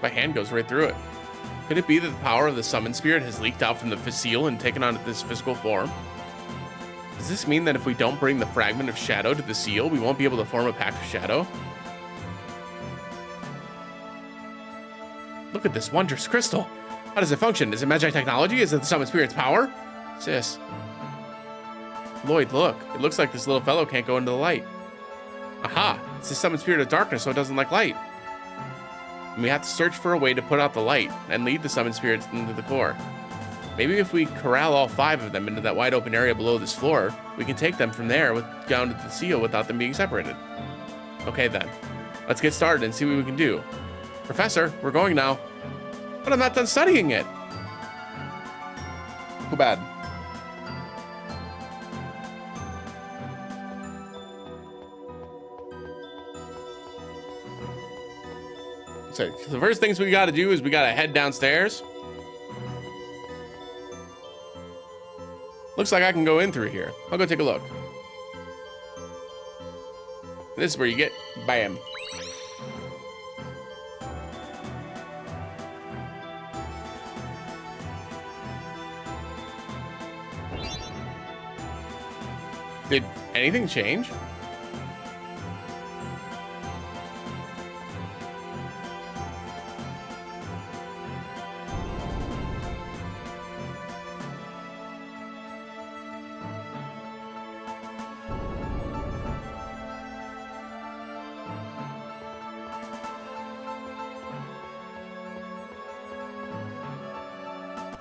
My hand goes right through it. Could it be that the power of the summon spirit has leaked out from the seal and taken on this physical form? Does this mean that if we don't bring the fragment of shadow to the seal, we won't be able to form a pact of shadow? Look at this wondrous crystal. How does it function? Is it magic technology? Is it the summon spirit's power? Sis. Lloyd, look. It looks like this little fellow can't go into the light. Aha! It's the summon spirit of darkness, so it doesn't like light. And we have to search for a way to put out the light and lead the summon spirits into the core. Maybe if we corral all 5 of them into that wide open area below this floor, we can take them from there down to the seal without them being separated. Okay then, let's get started and see what we can do. Professor, we're going now. But I'm not done studying it. Too bad. So the first things we gotta do is we gotta head downstairs. Looks like I can go in through here. I'll go take a look. This is where you get bam. Did anything change?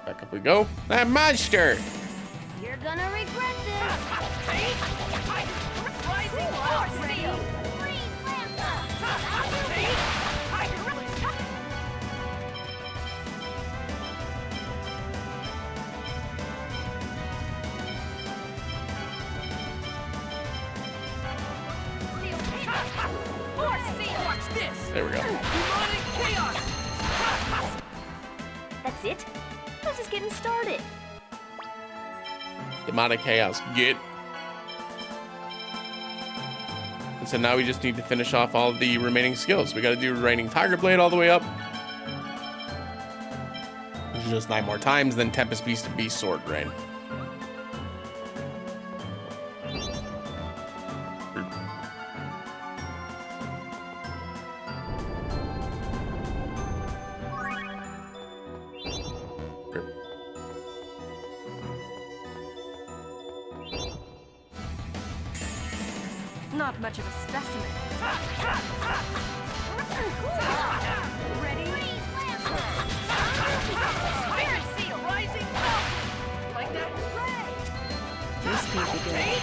Back up we go. That monster! You're gonna regret this. There we go. That's it? This is getting started. Demonic chaos. Get. And so now we just need to finish off all of the remaining skills. We got to do Raining Tiger Blade all the way up. Which is just 9 more times, then Tempest Beast to Beast Sword Rain. Not much of a specimen. Ready? Spirit seal rising up! Like that? This could be good.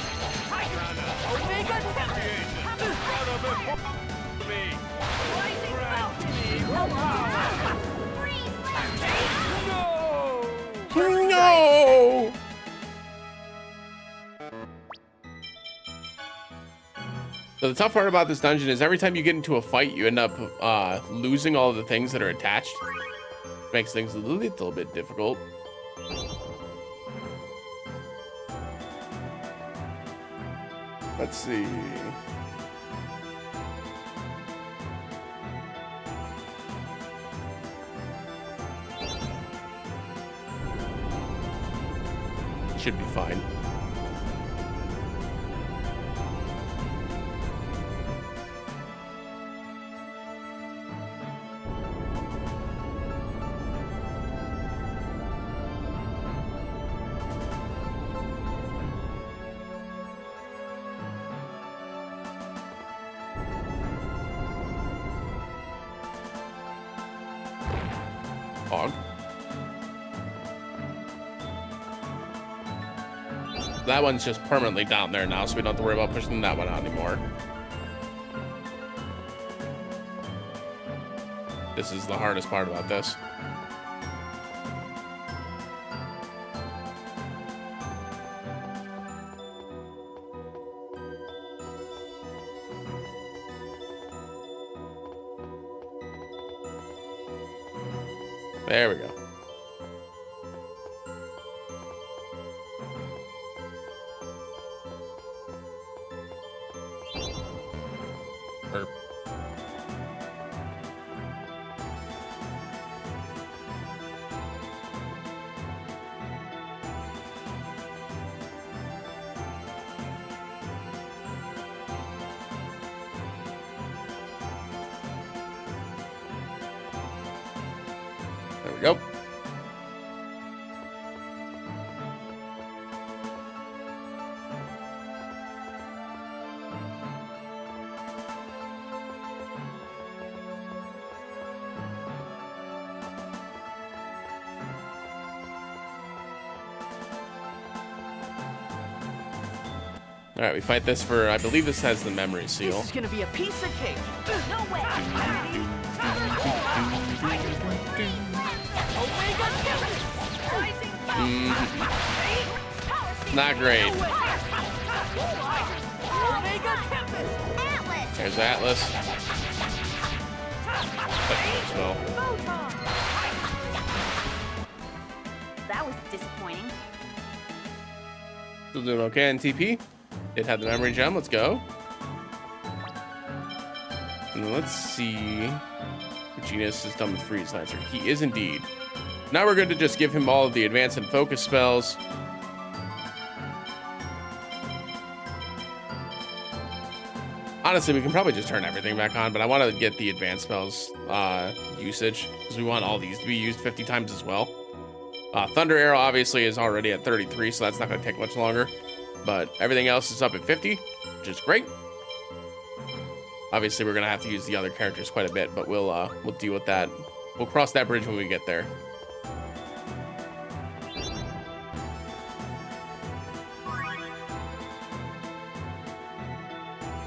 Omega rising No! So the tough part about this dungeon is every time you get into a fight, you end up losing all of the things that are attached. Makes things a little bit difficult. Let's see. Should be fine. Hog. That one's just permanently down there now, so we don't have to worry about pushing that one out anymore. This is the hardest part about this. There we go. Burp. There we go. All right, we fight this for, I believe this has the memory seal. This is gonna be a piece of cake. No way. Not great. There's Atlas. Well, That was disappointing. still doing okay in TP. It had the memory gem. Let's go. And let's see. Genius is done with Freeze Lancer. He is indeed. Now we're going to just give him all of the advance and focus spells. Honestly, we can probably just turn everything back on, but I want to get the advanced spells usage because we want all these to be used 50 times as well. Thunder Arrow obviously is already at 33, so that's not going to take much longer. But everything else is up at 50, which is great. Obviously, we're going to have to use the other characters quite a bit, but we'll deal with that. We'll cross that bridge when we get there.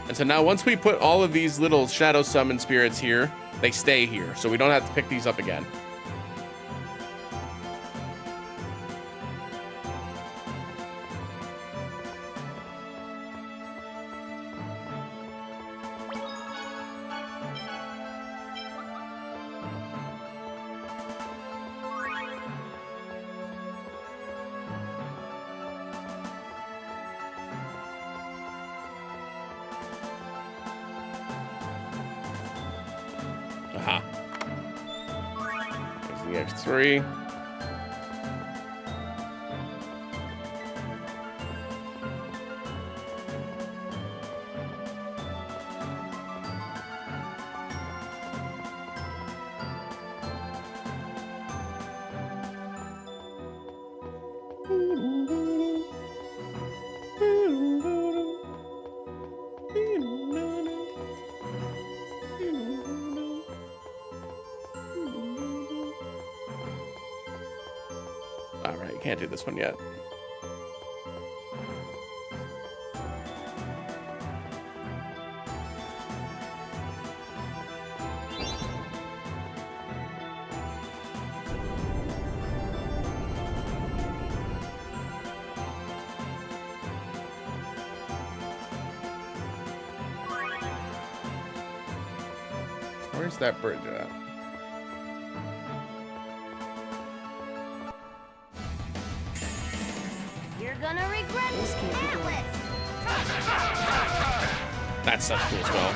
And so now once we put all of these little shadow summon spirits here, they stay here, so we don't have to pick these up again. Aha. There's the X3. Alright, can't do this one yet. Where's that bridge at? You're gonna regret this, Atlas. That's such a cool spell.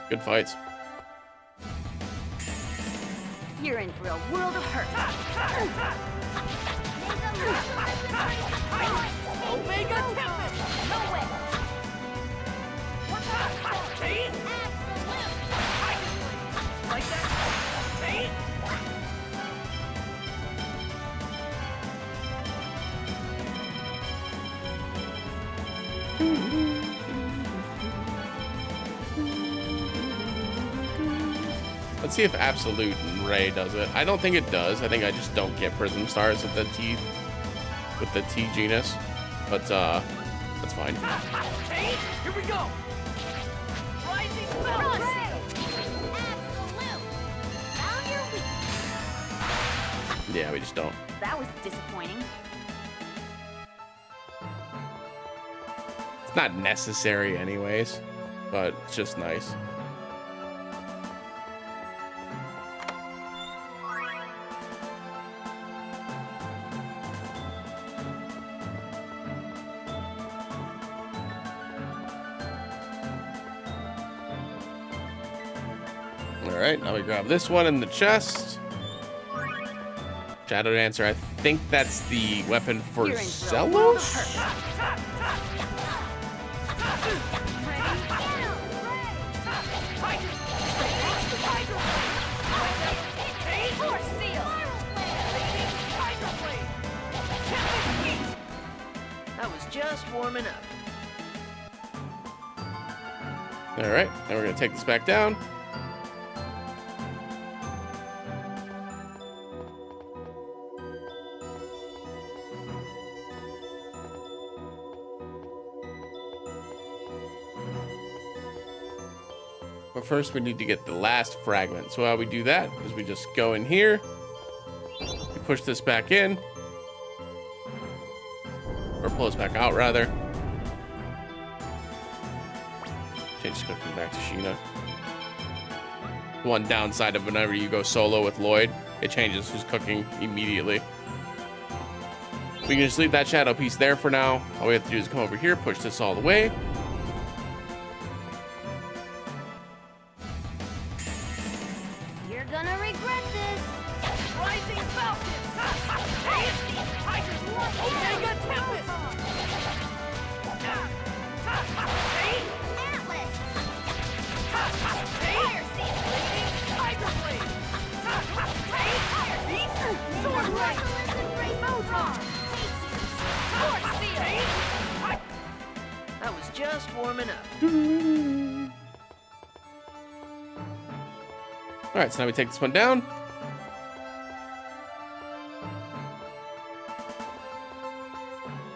Good fights. You're in for a world of hurt. Omega Tempest! No way! Like that? Let's see if Absolute and Ray does it. I don't think it does. I think I just don't get Prism Stars with the T genus. But that's fine. Here we go! Rising spell! Yeah, we just don't. That was disappointing. It's not necessary anyways, but it's just nice. All right, now we grab this one in the chest. Shadow Dancer, I think that's the weapon for Zelos? That was just warming up. All right, now we're gonna take this back down. But first we need to get the last fragment. So how we do that is we just go in here, we push this back in, or pull this back out rather. Change cooking back to Sheena. One downside of whenever you go solo with Lloyd, it changes who's cooking immediately. We can just leave that shadow piece there for now. All we have to do is come over here, push this all the way. You're gonna regret this! Rising Falcon! Omega Tempest! Atlas! Fire Seed! Tiger Blade! Fire Beast! Sword Blade! Sword Seal! That was just warming up. All right, so now we take this one down.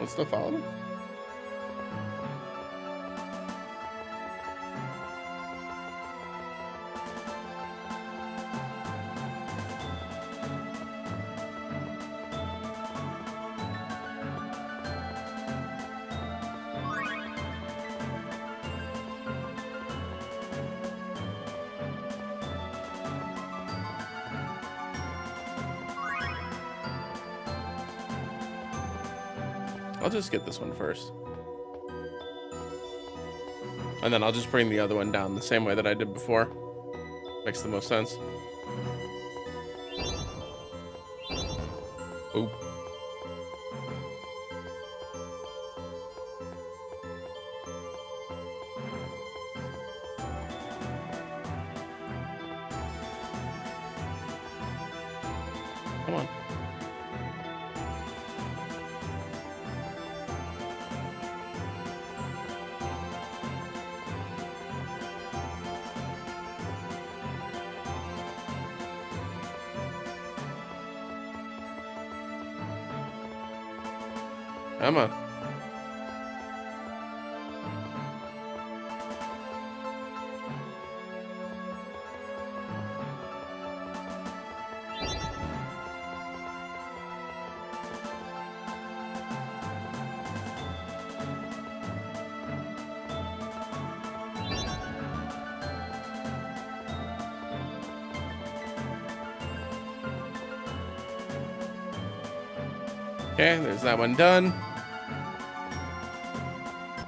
Let's still follow me. I'll just get this one first. And then I'll just bring the other one down the same way that I did before. Makes the most sense. Oop. Come on. Come on. Okay, there's that one done.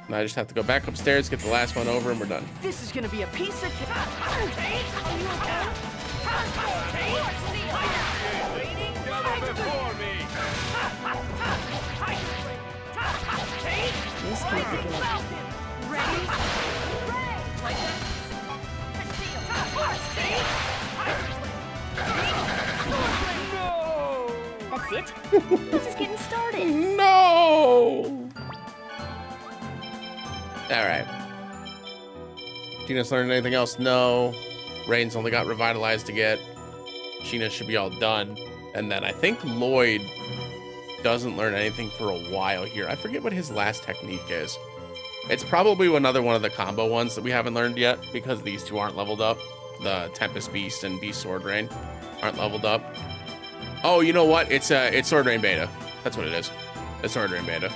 Now I just have to go back upstairs, get the last one over, and we're done. This is gonna be a piece of cake. This can't be good. That's it? This is getting started. No! Alright. Tina's learned anything else? No. Rain's only got revitalized to get. Sheena should be all done. And then I think Lloyd doesn't learn anything for a while here. I forget what his last technique is. It's probably another one of the combo ones that we haven't learned yet because these two aren't leveled up. The Tempest Beast and Beast Sword Rain aren't leveled up. Oh, you know what? It's Sword Rain Beta. That's what it is. It's Sword Rain Beta.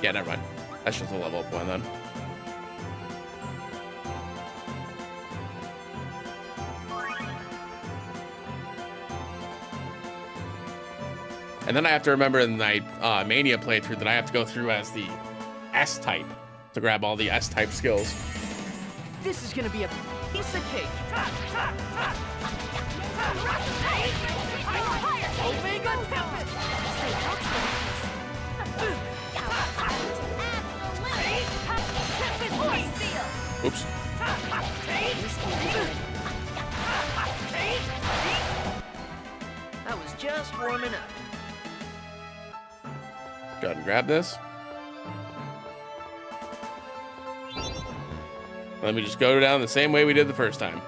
Yeah, never mind. That's just a level up one then. And then I have to remember in my Mania playthrough that I have to go through as the S-type to grab all the S-type skills. This is gonna be a piece of cake. Omega Tempest. Oops. I was just warming up. Go ahead and grab this. Let me just go down the same way we did the first time.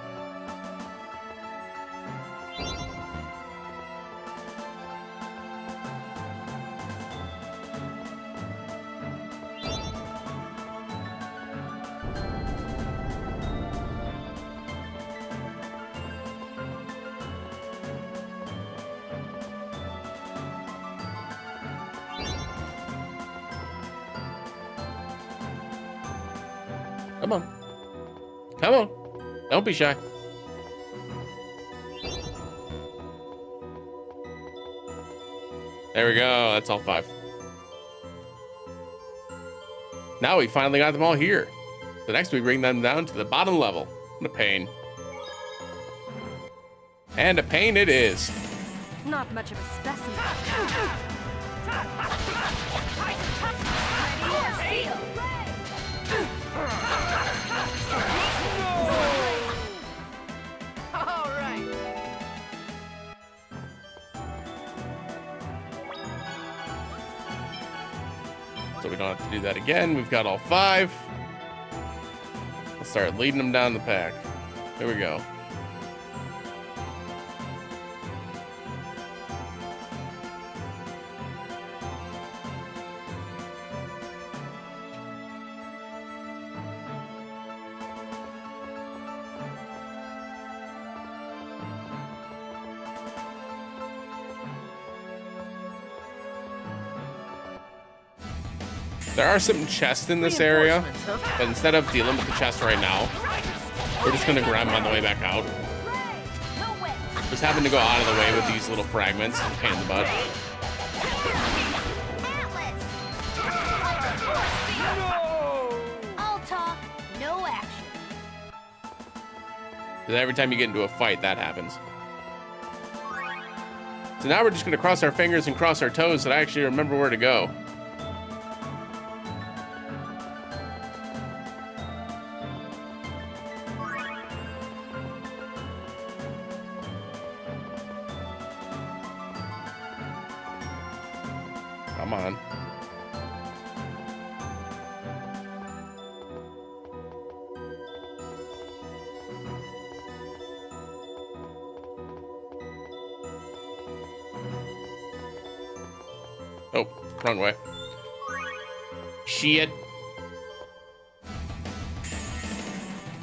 Come on. Come on. Don't be shy. There we go. That's all 5. Now we finally got them all here. So next we bring them down to the bottom level. What a pain. And a pain it is. Not much of a specimen. All right. So we don't have to do that again. We've got all 5. Let's start leading them down the pack. There we go. There are some chests in this area, but instead of dealing with the chest right now, we're just gonna grab them on the way back out. Just having to go out of the way with these little fragments, pain in the butt. All talk, no action. Because every time you get into a fight, that happens. So now we're just gonna cross our fingers and cross our toes that I actually remember where to go. Come on. Oh, wrong way. Shit.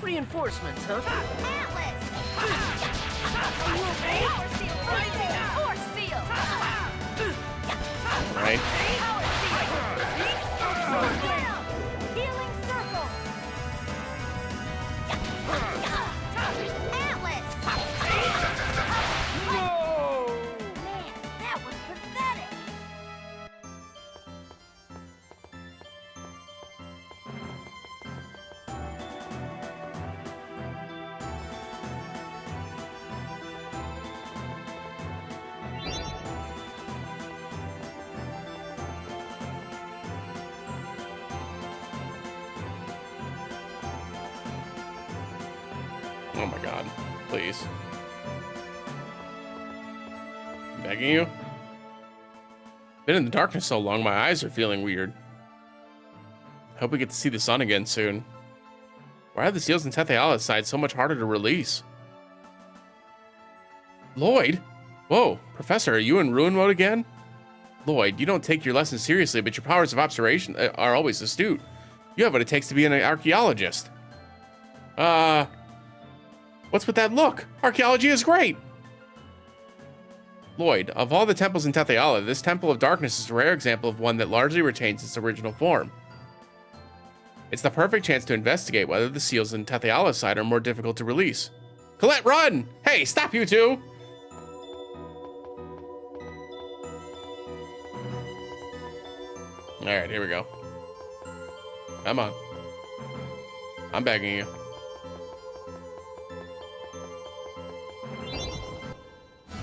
Reinforcements, huh? Right. Healing circle. Man, that was Oh my god. Please. I'm begging you. Been in the darkness so long, my eyes are feeling weird. Hope we get to see the sun again soon. Why are the seals in Tetheala's side so much harder to release? Lloyd? Whoa, Professor, are you in ruin mode again? Lloyd, you don't take your lessons seriously, but your powers of observation are always astute. You have what it takes to be an archaeologist. What's with that look? Archaeology is great! Lloyd, of all the temples in Tetheala, this Temple of Darkness is a rare example of one that largely retains its original form. It's the perfect chance to investigate whether the seals in Tetheala's side are more difficult to release. Colette, run! Hey, stop you two! Alright, here we go. Come on. I'm begging you.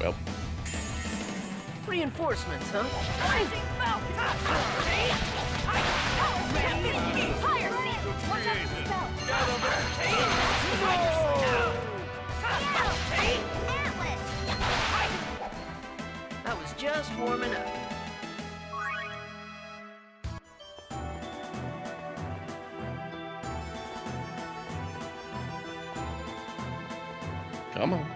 Well. Reinforcements, huh? That was just warming up. Come on.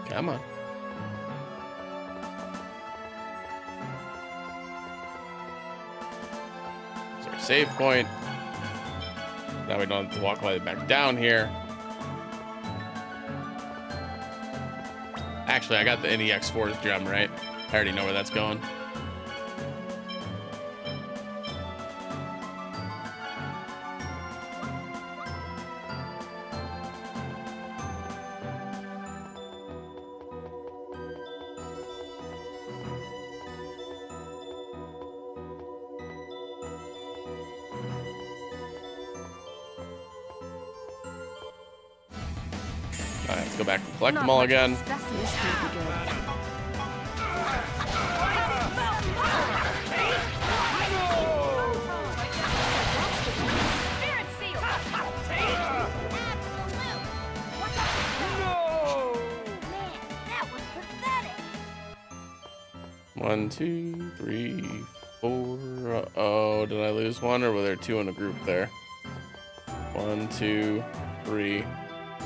Come on. Is there a save point? Now we don't have to walk all the way back down here. Actually, I got the NEX4 gem, right? I already know where that's going. I have to go back and collect them all again. One, two, three, four. Oh, did I lose one, or were there two in a group there? One, two, three,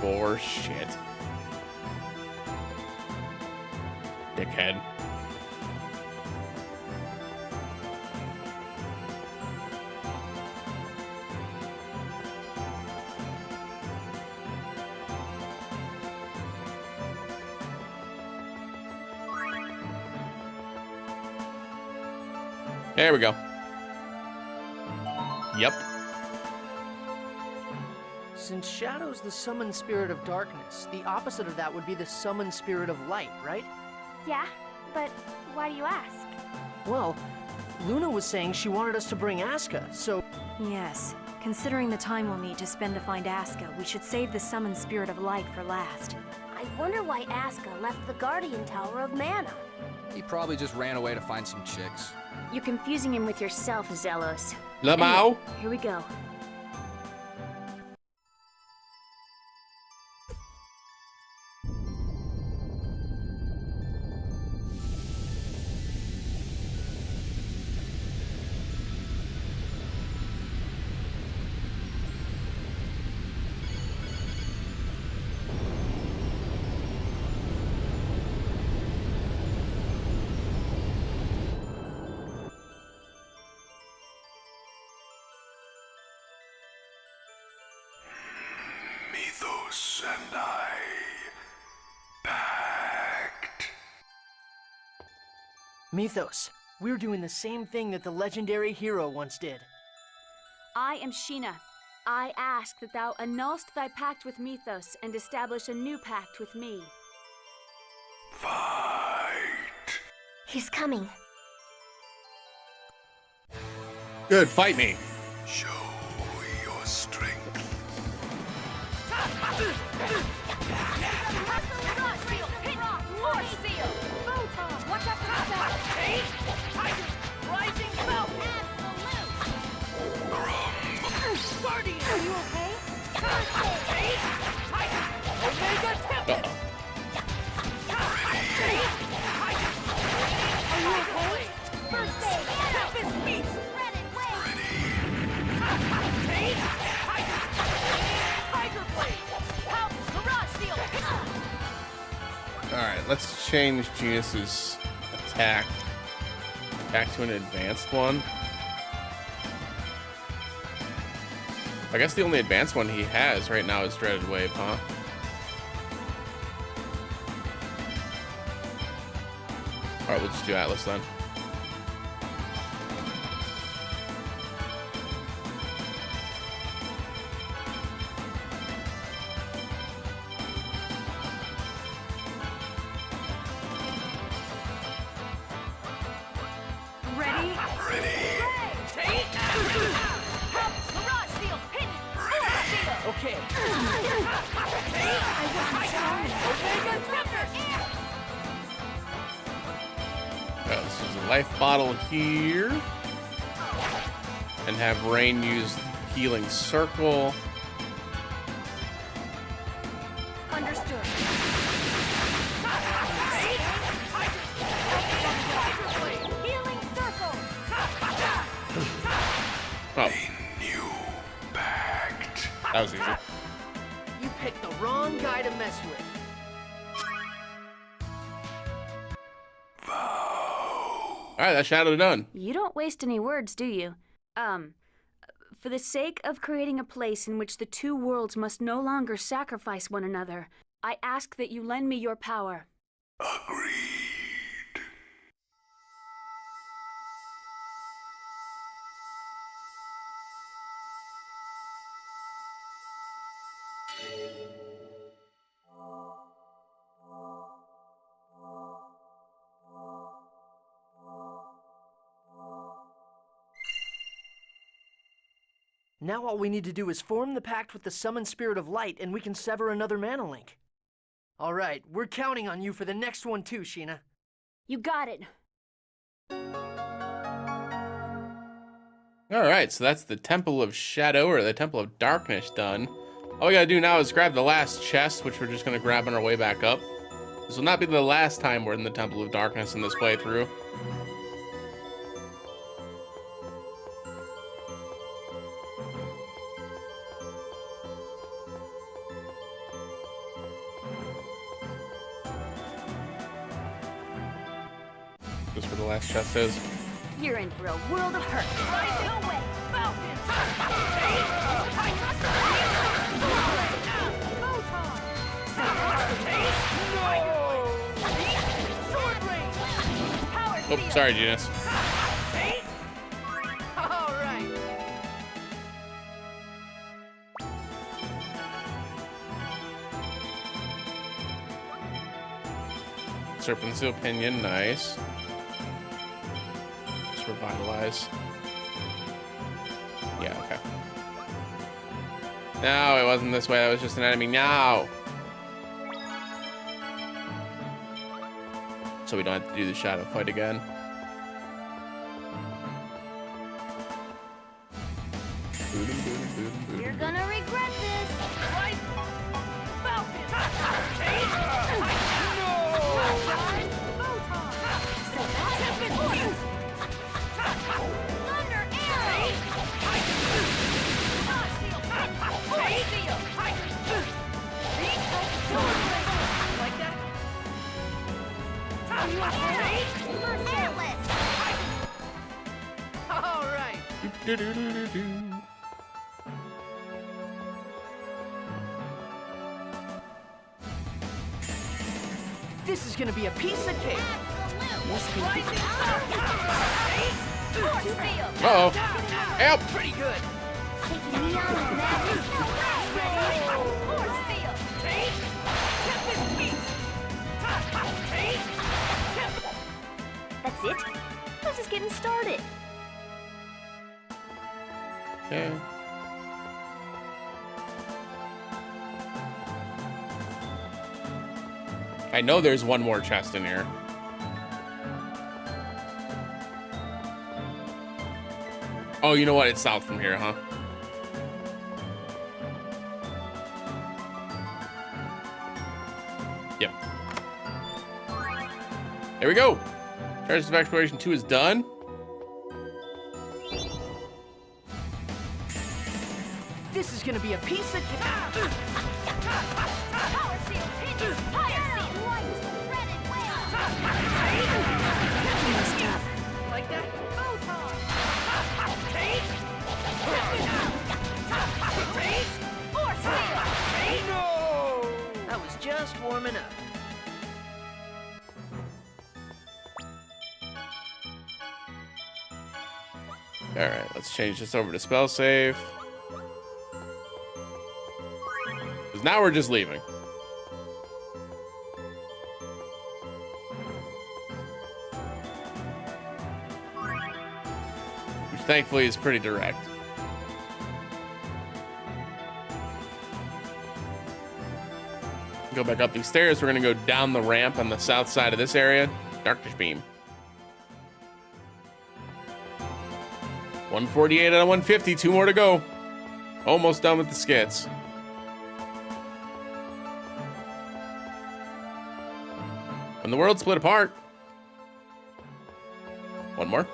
four. Shit. Dickhead. There we go. Yep. Since Shadow's the summoned spirit of darkness, the opposite of that would be the summoned spirit of light, right? Yeah, but why do you ask? Well, Luna was saying she wanted us to bring Asuka, so... Yes. Considering the time we'll need to spend to find Asuka, we should save the summoned spirit of light for last. I wonder why Asuka left the Guardian Tower of Mana. He probably just ran away to find some chicks. You're confusing him with yourself, Zelos. Lamau. Anyway, here we go. Mythos and I pact. Mythos, we're doing the same thing that the legendary hero once did. I am Sheena. I ask that thou annulst thy pact with Mythos and establish a new pact with me. Fight. He's coming. Good, fight me. Show your strength. Alright, let's change Genius's attack back to an advanced one. I guess the only advanced one he has right now is Dreaded Wave, huh? Alright, we'll just do Atlas then. Okay. This is a life bottle here. And have Rain use Healing Circle. Understood. Healing circle. Oh, New pact. that was easy. You picked the wrong guy to mess with. Alright, that shadow done. You don't waste any words, do you? For the sake of creating a place in which the two worlds must no longer sacrifice one another, I ask that you lend me your power. Agreed. Now all we need to do is form the pact with the summoned spirit of light, and we can sever another mana link. All right, we're counting on you for the next one too, Sheena. You got it. Alright, so that's the Temple of Shadow, or the Temple of Darkness done. All we gotta do now is grab the last chest, which we're just gonna grab on our way back up. This will not be the last time we're in the Temple of Darkness in this playthrough. Just where the last chest is. You're in for a world of hurt. No way, Oh, sorry, Genius. All right. Serpent's Opinion, nice. Just revitalize. Yeah, okay. No, it wasn't this way. That was just an enemy. No! So we don't have to do the shadow fight again. You're gonna regret this. Right? Like that? Atlas! All right. This is gonna be a piece of cake. Uh-oh. Help! Pretty good. Taking me on with that. That's it? This is getting started. Okay. I know there's one more chest in here. Oh, you know what? It's south from here, huh? Yep. There we go. Charges of Exploration 2 is done. This is gonna be a piece of Power seal, hinges, fire seal, lights, threaded wheels. like that. Force seal. No! I was just warming up. All right, let's change this over to spell save. Because now we're just leaving. Which thankfully is pretty direct. Go back up these stairs. We're gonna go down the ramp on the south side of this area. Darkness Beam. 148 out of 150, 2 more to go. Almost done with the skits. When the world split apart. One more.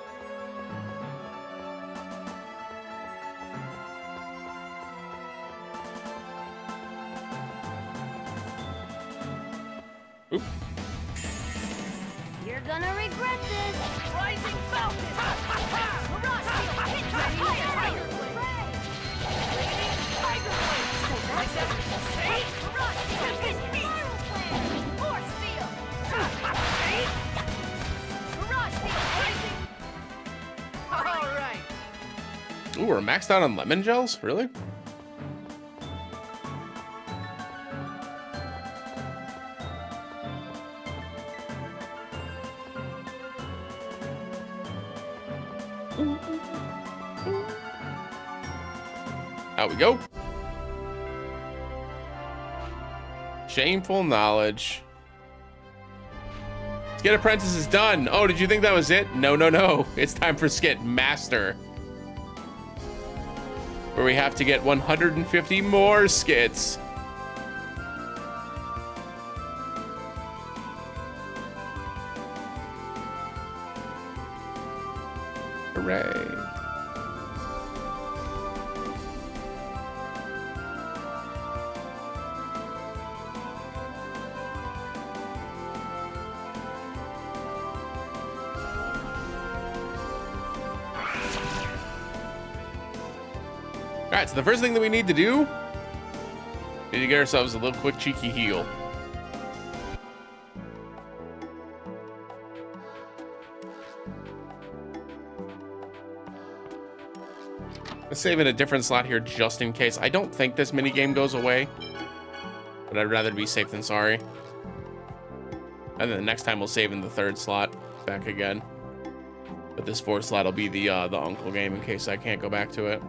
Oop. You're gonna regret this. Rising Falcon. Mirage seal, hinge, fire seal. Lightning, tiger blade. Like that. Hey, mirage seal, hinge, spiral blade. Force seal. Hey. Mirage seal, rising. All right. Ooh, we're maxed out on lemon gels? Really? Out we go. Shameful knowledge. Skit Apprentice is done. Oh, did you think that was it? No, no, no. It's time for Skit Master, where we have to get 150 more skits. Hooray. All right, so the first thing that we need to do is to get ourselves a little quick cheeky heal. Let's save in a different slot here just in case. I don't think this minigame goes away, but I'd rather be safe than sorry. And then the next time we'll save in the third slot back again. But this fourth slot will be the uncle game in case I can't go back to it.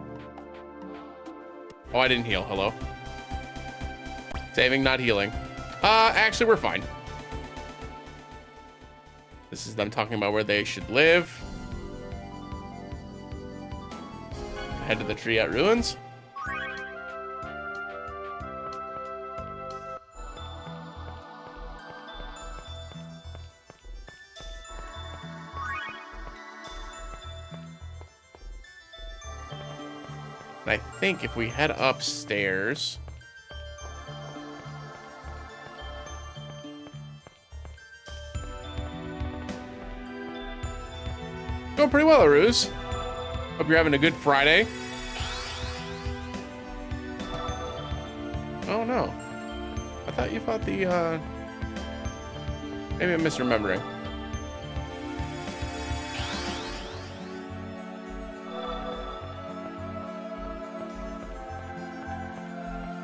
Oh, I didn't heal. Hello. Saving, not healing. Actually, we're fine. This is them talking about where they should live. Head to the tree at ruins. And I think if we head upstairs, going pretty well, Aruz. Hope you're having a good Friday. Oh no. I thought you fought the maybe I'm misremembering.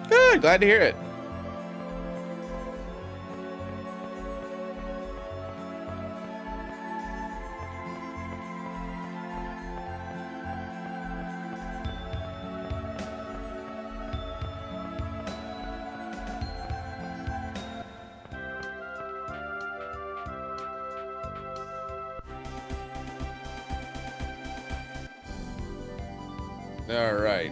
Good, glad to hear it. All right.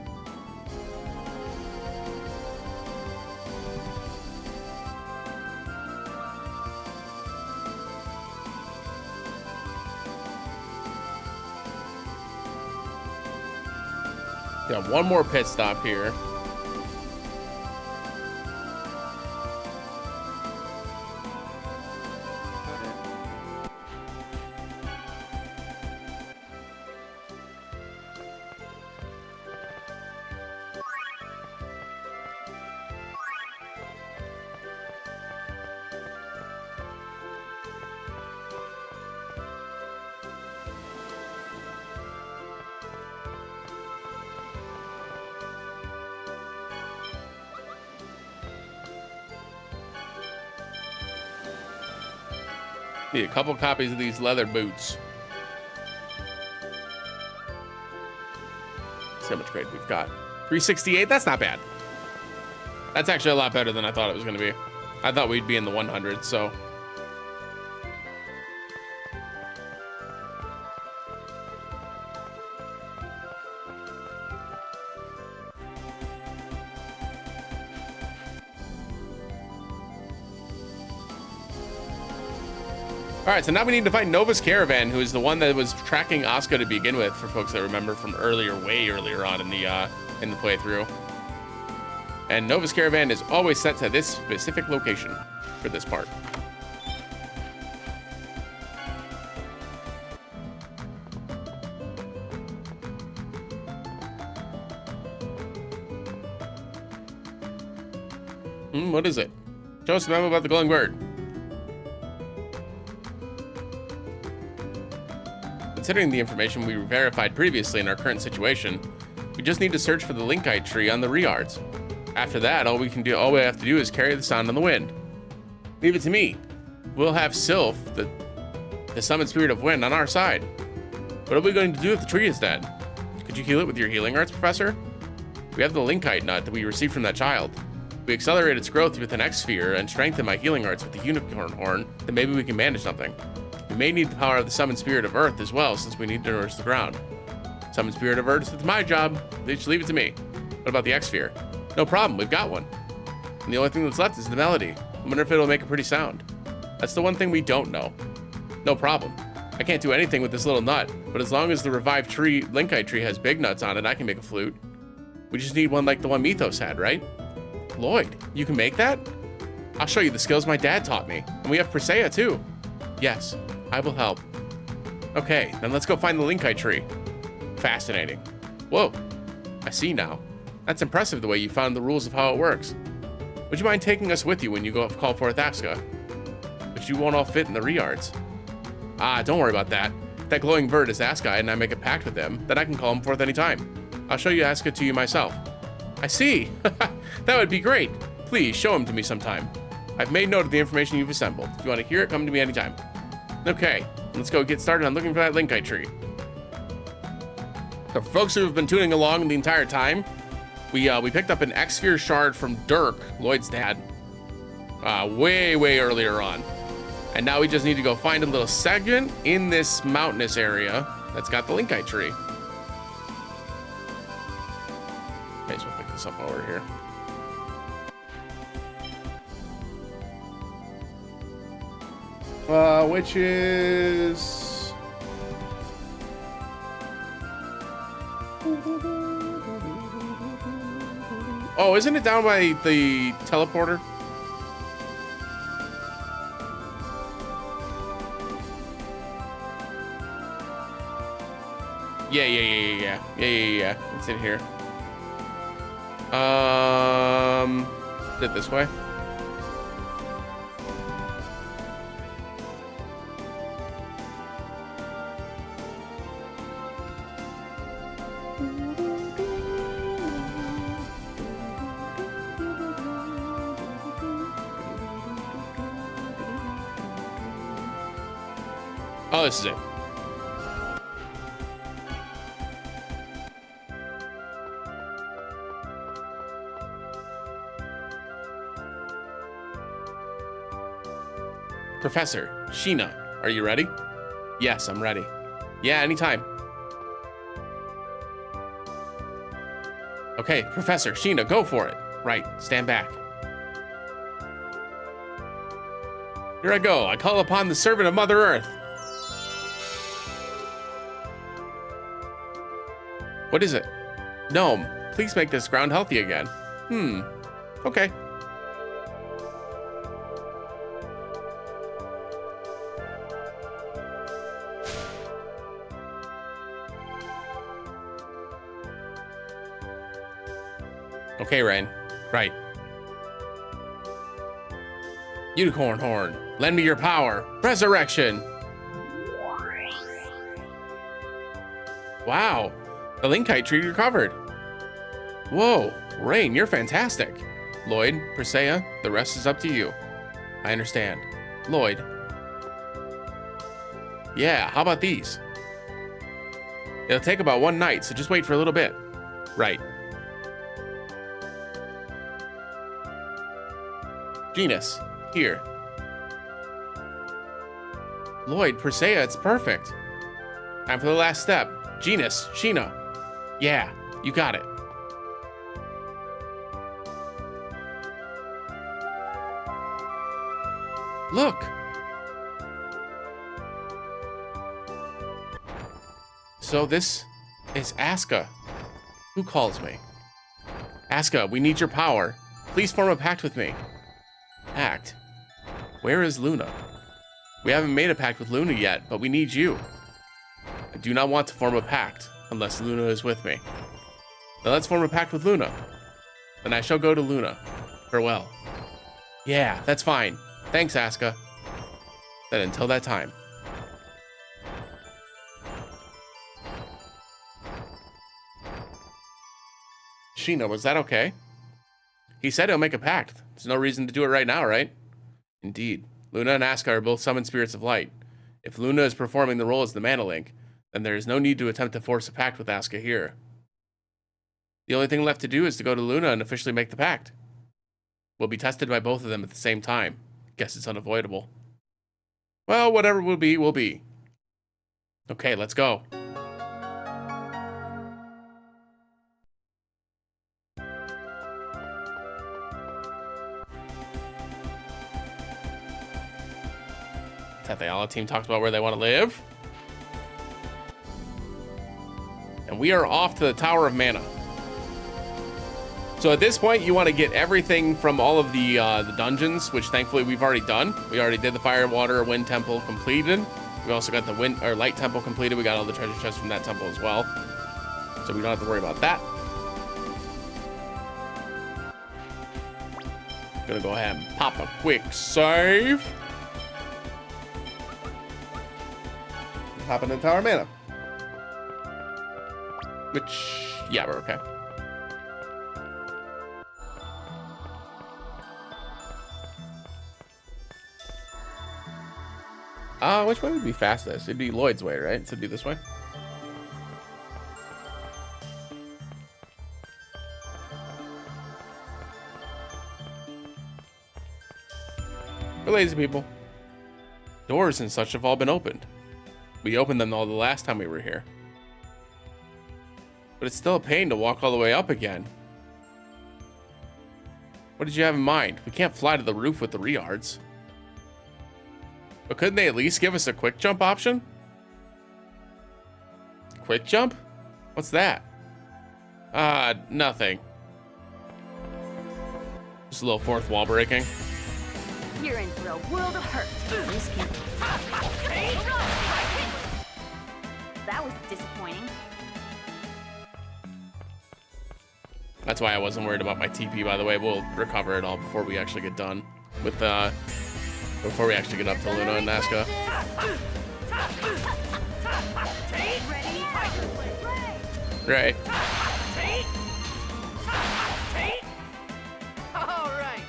Yeah, one more pit stop here. Need a couple copies of these leather boots. See how much grade we've got. 368, that's not bad. That's actually a lot better than I thought it was gonna be. I thought we'd be in the 100s, so. All right, so now we need to find Nova's Caravan, who is the one that was tracking Asuka to begin with, for folks that remember from earlier, way earlier on in the playthrough. And Nova's Caravan is always set to this specific location for this part. What is it? Show us a memo about the glowing bird. Considering the information we verified previously in our current situation, we just need to search for the linkite tree on the Riards. After that, all we have to do is carry the sound on the wind. Leave it to me. We'll have Sylph, the summoned spirit of wind, on our side. What are we going to do if the tree is dead? Could you heal it with your healing arts, Professor? We have the linkite nut that we received from that child. If we accelerate its growth with an X-sphere and strengthen my healing arts with the unicorn horn, then maybe we can manage something. We may need the power of the summoned spirit of Earth as well, since we need to nourish the ground. Summoned spirit of Earth, it's my job. They should leave it to me. What about the X-sphere? No problem, we've got one. And the only thing that's left is the melody. I wonder if it'll make a pretty sound. That's the one thing we don't know. No problem. I can't do anything with this little nut, but as long as the revived tree, linkite tree, has big nuts on it, I can make a flute. We just need one like the one Mythos had, right? Lloyd, you can make that? I'll show you the skills my dad taught me. And we have Presea too. Yes, I will help. Okay, then let's go find the linkite tree. Fascinating. Whoa, I see now. That's impressive the way you found the rules of how it works. Would you mind taking us with you when you go call forth Asuka? But you won't all fit in the Riards. Ah, don't worry about that. If that glowing bird is Asuka and I make a pact with him, then I can call him forth anytime. I'll show you Asuka to you myself. I see. That would be great. Please show him to me sometime. I've made note of the information you've assembled. If you want to hear it, come to me anytime. Okay, let's go get started on looking for that linkite tree. So for folks who have been tuning along the entire time, we picked up an X-sphere shard from Dirk, Lloyd's dad, way earlier on. And now we just need to go find a little segment in this mountainous area that's got the linkite tree. Okay, so we'll pick this up while we're here. Which is... Oh, isn't it down by the teleporter? Yeah. It's in here. Is it this way? Oh, this is it. Professor, Sheena, are you ready? Yes, I'm ready. Yeah, anytime. Okay, Professor, Sheena, go for it. Right, stand back. Here I go. I call upon the servant of Mother Earth. What is it? Gnome, please make this ground healthy again. Okay. Okay, Rain. Right. Unicorn horn, lend me your power. Resurrection. Wow, the Linkite tree recovered. Whoa, Rain, you're fantastic. Lloyd, Persea, the rest is up to you. I understand. Lloyd. Yeah, how about these? It'll take about one night, so just wait for a little bit. Right. Genus, here. Lloyd, Persea, it's perfect. Time for the last step. Genus, Sheena. Yeah, you got it. Look. So this is Aska. Who calls me? Aska, we need your power. Please form a pact with me. Pact? Where is Luna? We haven't made a pact with Luna yet, but we need you. I do not want to form a pact unless Luna is with me. Now let's form a pact with Luna. Then I shall go to Luna. Farewell. Yeah, that's fine. Thanks, Aska. Then until that time. Sheena, was that okay? He said he'll make a pact. There's no reason to do it right now, right? Indeed. Luna and Aska are both summoned spirits of light. If Luna is performing the role as the Mana Link, then there is no need to attempt to force a pact with Aska here. The only thing left to do is to go to Luna and officially make the pact. We'll be tested by both of them at the same time. Guess it's unavoidable. Well, whatever will be, will be. Okay, let's go. Tetheala team talks about where they want to live. And we are off to the Tower of Mana. So at this point, you want to get everything from all of the dungeons, which thankfully we've already done. We already did the Fire, Water, Wind Temple completed. We also got the Wind or Light Temple completed. We got all the treasure chests from that temple as well. So we don't have to worry about that. Gonna go ahead and pop a quick save. Hop in the Tower of Mana. Which, yeah, we're okay. Which way would be fastest? It'd be Lloyd's way, right? So it'd be this way. For lazy people. Doors and such have all been opened. We opened them all the last time we were here. But it's still a pain to walk all the way up again. What did you have in mind? We can't fly to the roof with the Riards. But couldn't they at least give us a quick jump option? Quick jump? What's that? Nothing. Just a little fourth wall breaking. You're in for a world of hurt. That was disappointing. That's why I wasn't worried about my TP, by the way. We'll recover it all before we actually get done with before we actually get up to Luna and Nazca. Right. All right.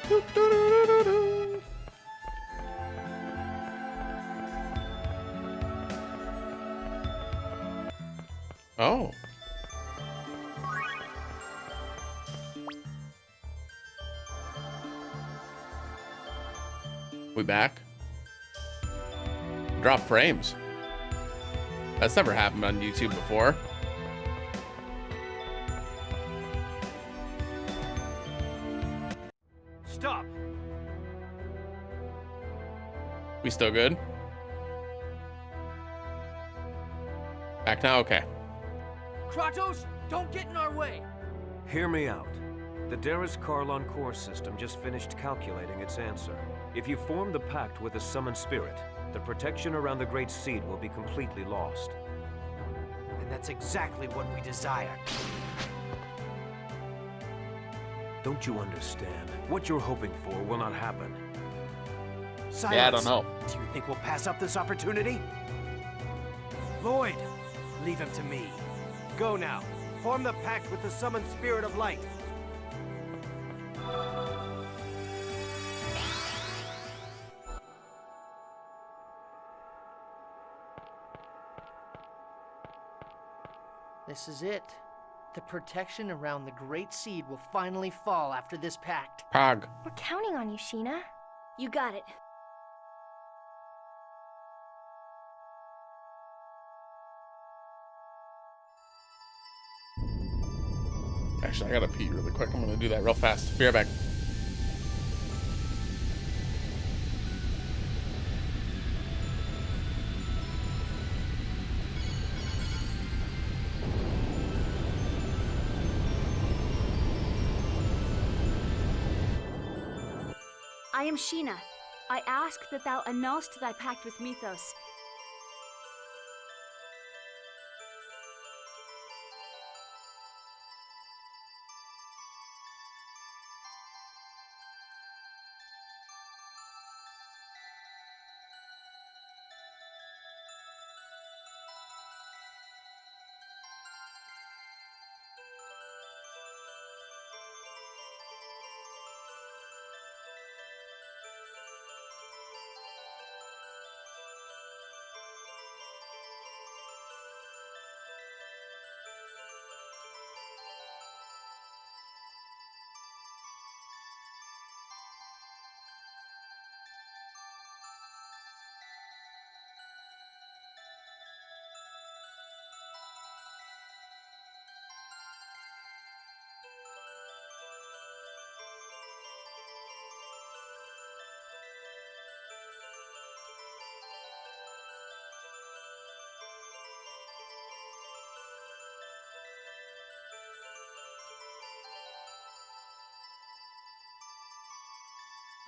Oh. We back? Drop frames. That's never happened on YouTube before. stop. We still good? Back now? Okay. Kratos, don't get in our way. Hear me out. The Darius Karlon core system just finished calculating its answer. If you form the pact with a summoned spirit, the protection around the Great Seed will be completely lost. And that's exactly what we desire. Don't you understand? What you're hoping for will not happen. Silence. Yeah, I don't know. Do you think we'll pass up this opportunity? Lloyd, leave him to me. Go now. Form the pact with the summoned spirit of light. This is it. The protection around the Great Seed will finally fall after this pact. Pog. We're counting on you, Sheena. You got it. Actually, I gotta pee really quick. I'm gonna do that real fast. Be right back. I am Sheena. I ask that thou annulst thy pact with Mythos.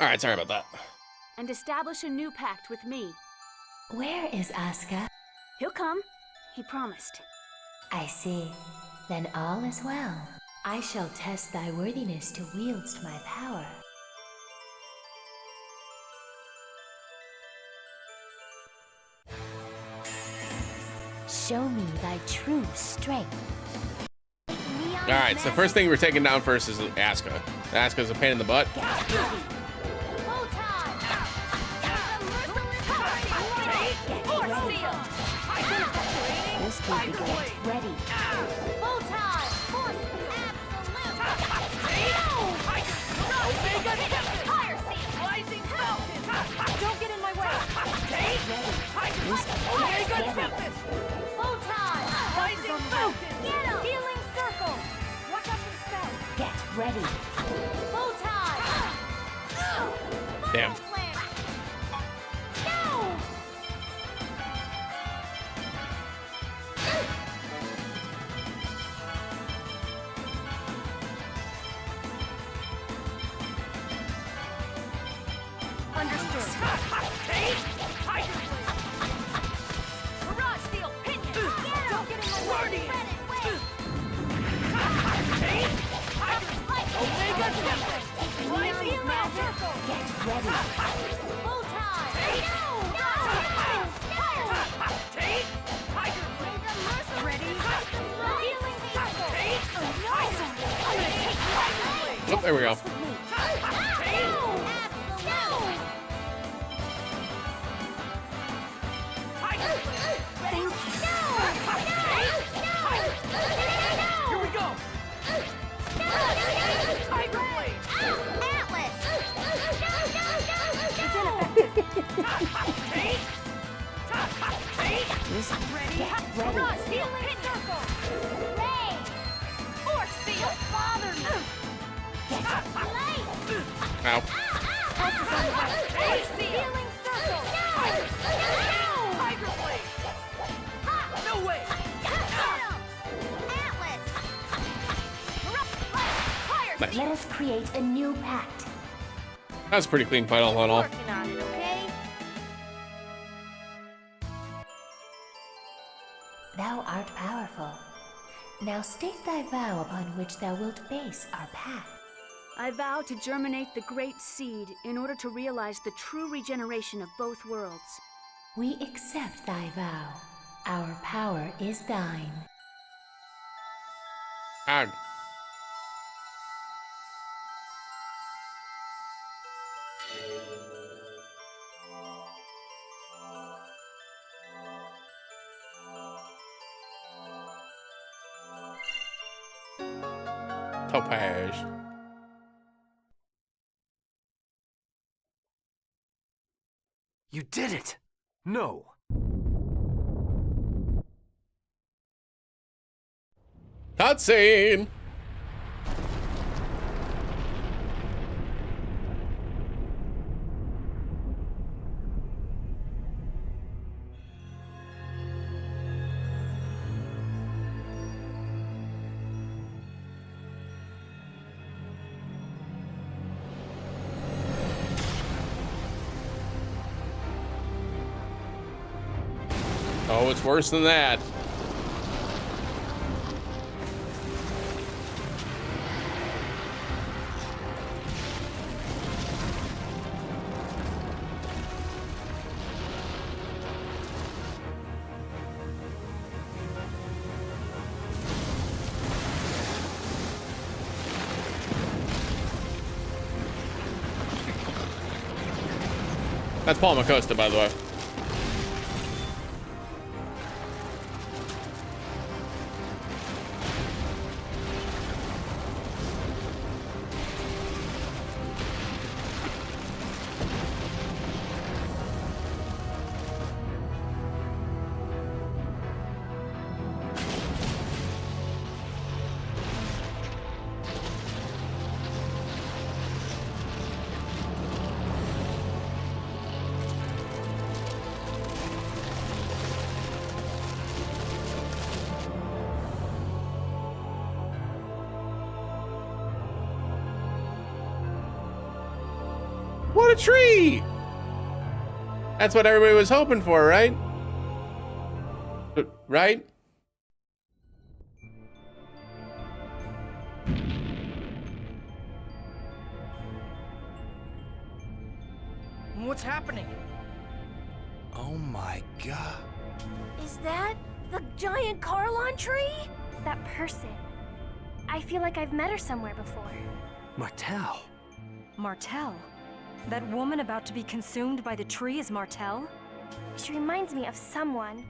All right, sorry about that. And establish a new pact with me. Where is Asuka? He'll come. He promised. I see. Then all is well. I shall test thy worthiness to wield my power. Show me thy true strength. All right, so the first thing we're taking down first is Asuka. Asuka's a pain in the butt. This will be good. Ready. Full time! Force absolute! Omega Tempest! Fire Seal! Rising Falcon! Don't get in my way! Omega Tempest! Full time! Rising Falcon! Get him! Healing Circle! Watch out for the spell! Get ready. Full time! Damn. Oh, there we go. Here we go! Tiger Blade! Atlas! Ready? Rush! Healing Circle! Ray! Force Field! Bother me! Light! Ow. Healing circle! Tiger blade! No way! Atlas! Nice. Let us create a new pact. That was a pretty clean fight all in all. Working on it, okay? Thou art powerful. Now state thy vow upon which thou wilt base our pact. I vow to germinate the great seed in order to realize the true regeneration of both worlds. We accept thy vow. Our power is thine. Ah. Topaz. You did it! No! Cutscene! Oh, it's worse than that. That's Paul Macosta, by the way. What a tree! That's what everybody was hoping for, right? Right? What's happening? Oh my god. Is that the giant Carlon tree? That person. I feel like I've met her somewhere before. Martel. Martel? That woman about to be consumed by the tree is Martel? She reminds me of someone.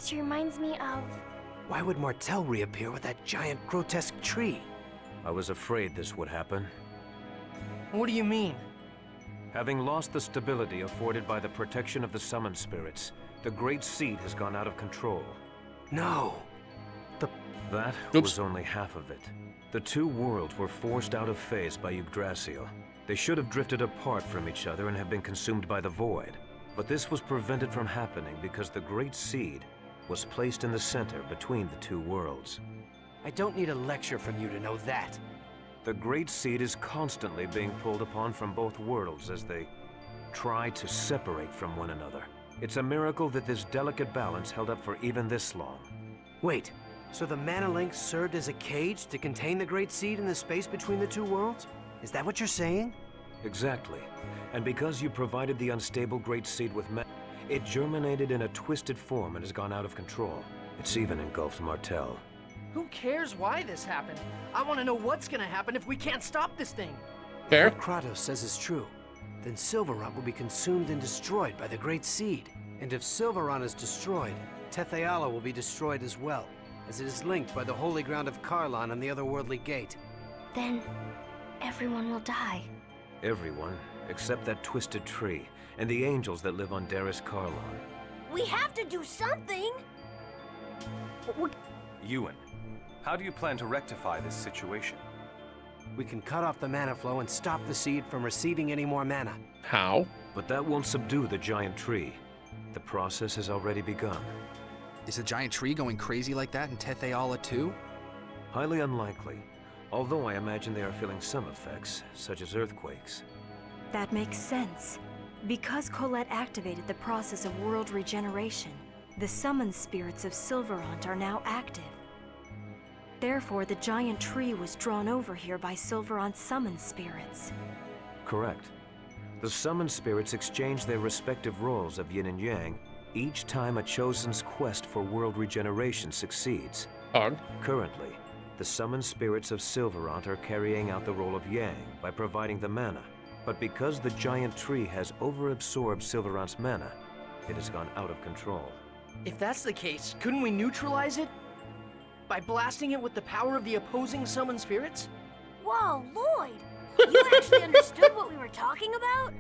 She reminds me of... Why would Martel reappear with that giant grotesque tree? I was afraid this would happen. What do you mean? Having lost the stability afforded by the protection of the summoned spirits, the Great Seed has gone out of control. No! That was only half of it. The two worlds were forced out of phase by Yggdrasil. They should have drifted apart from each other and have been consumed by the void. But this was prevented from happening because the Great Seed was placed in the center between the two worlds. I don't need a lecture from you to know that. The Great Seed is constantly being pulled upon from both worlds as they try to separate from one another. It's a miracle that this delicate balance held up for even this long. Wait, so the Mana Link served as a cage to contain the Great Seed in the space between the two worlds? Is that what you're saying? Exactly. And because you provided the unstable Great Seed with it germinated in a twisted form and has gone out of control. It's even engulfed Martel. Who cares why this happened? I want to know what's gonna happen if we can't stop this thing. Fair. What Kratos says is true. Then Silverrot will be consumed and destroyed by the Great Seed. And if Silverrot is destroyed, Tetheala will be destroyed as well, as it is linked by the holy ground of Carlon and the otherworldly gate. Then everyone will die. Everyone, except that twisted tree, and the angels that live on Daris Carlon. We have to do something! Ewan, how do you plan to rectify this situation? We can cut off the mana flow and stop the seed from receiving any more mana. How? But that won't subdue the giant tree. The process has already begun. Is the giant tree going crazy like that in Tetheala too? Highly unlikely, although I imagine they are feeling some effects, such as earthquakes. That makes sense. Because Colette activated the process of world regeneration, the summoned spirits of Silverant are now active. Therefore, the giant tree was drawn over here by Silverant's summoned spirits. Correct. The summoned spirits exchange their respective roles of yin and yang each time a chosen's quest for world regeneration succeeds. Currently, the summoned spirits of Silverant are carrying out the role of yang by providing the mana. But because the giant tree has overabsorbed Silverant's mana, it has gone out of control. If that's the case, couldn't we neutralize it? By blasting it with the power of the opposing summoned spirits? Whoa, Lloyd! You actually understood what we were talking about?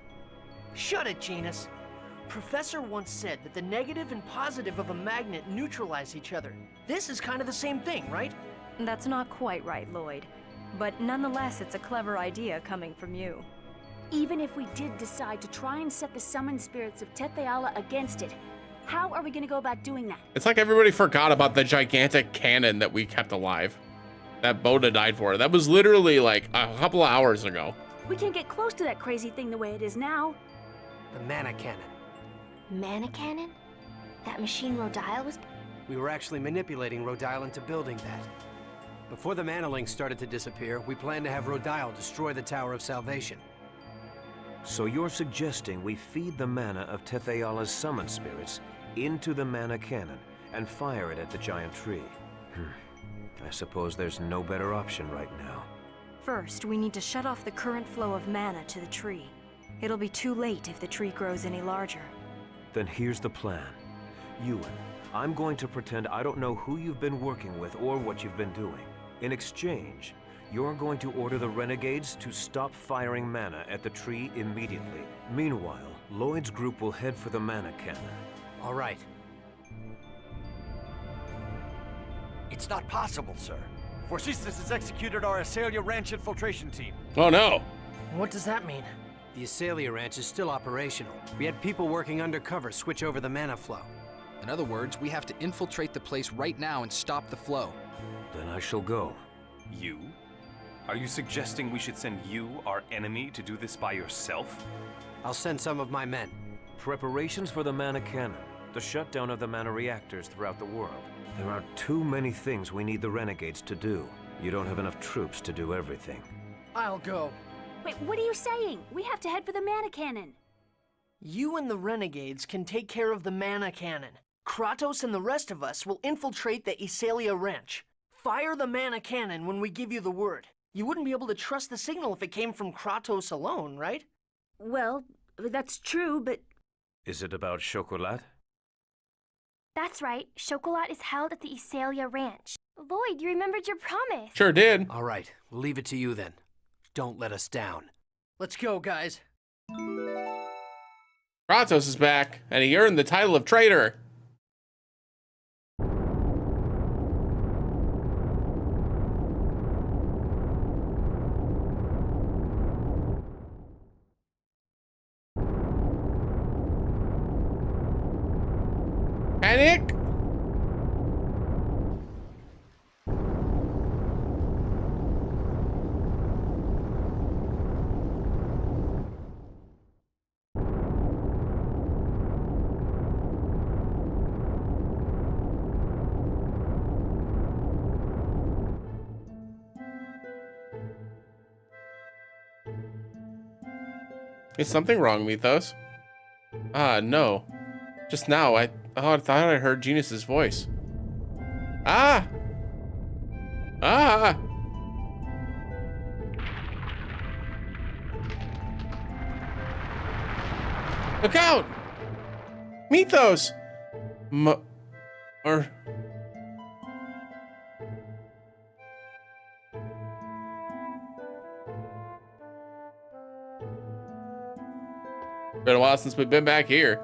Shut it, Genus. Professor once said that the negative and positive of a magnet neutralize each other. This is kind of the same thing, right? That's not quite right, Lloyd. But nonetheless, it's a clever idea coming from you. Even if we did decide to try and set the summoned spirits of Tetheala against it, how are we going to go about doing that? It's like everybody forgot about the gigantic cannon that we kept alive. That Boda died for. That was literally like a couple of hours ago. We can't get close to that crazy thing the way it is now. The mana cannon. Mana cannon? That machine Rodile was... We were actually manipulating Rodile into building that. Before the mana link started to disappear, we planned to have Rodile destroy the Tower of Salvation. So you're suggesting we feed the mana of Tetheala's summoned spirits into the mana cannon and fire it at the giant tree. I suppose there's no better option right now. First, we need to shut off the current flow of mana to the tree. It'll be too late if the tree grows any larger. Then here's the plan. Ewan, I'm going to pretend I don't know who you've been working with or what you've been doing. In exchange, you're going to order the renegades to stop firing mana at the tree immediately. Meanwhile, Lloyd's group will head for the mana cannon. All right. It's not possible, sir. Forcistas has executed our Asalia Ranch infiltration team. Oh no. What does that mean? The Asalia Ranch is still operational. We had people working undercover switch over the mana flow. In other words, we have to infiltrate the place right now and stop the flow. Then I shall go. You? Are you suggesting we should send you, our enemy, to do this by yourself? I'll send some of my men. Preparations for the mana cannon, the shutdown of the mana reactors throughout the world. There are too many things we need the renegades to do. You don't have enough troops to do everything. I'll go. Wait, what are you saying? We have to head for the mana cannon. You and the renegades can take care of the mana cannon. Kratos and the rest of us will infiltrate the Isalia Ranch. Fire the mana cannon when we give you the word. You wouldn't be able to trust the signal if it came from Kratos alone, right? Well, that's true, but... Is it about Chocolat? That's right. Chocolat is held at the Isalia Ranch. Lloyd, you remembered your promise. Sure did. All right, we'll leave it to you then. Don't let us down. Let's go, guys. Kratos is back, and he earned the title of traitor. Panic? Is something wrong, Mythos? No. Just now, I thought I heard Genus's voice. Ah! Ah! Look out! Mythos! Been a while since we've been back here.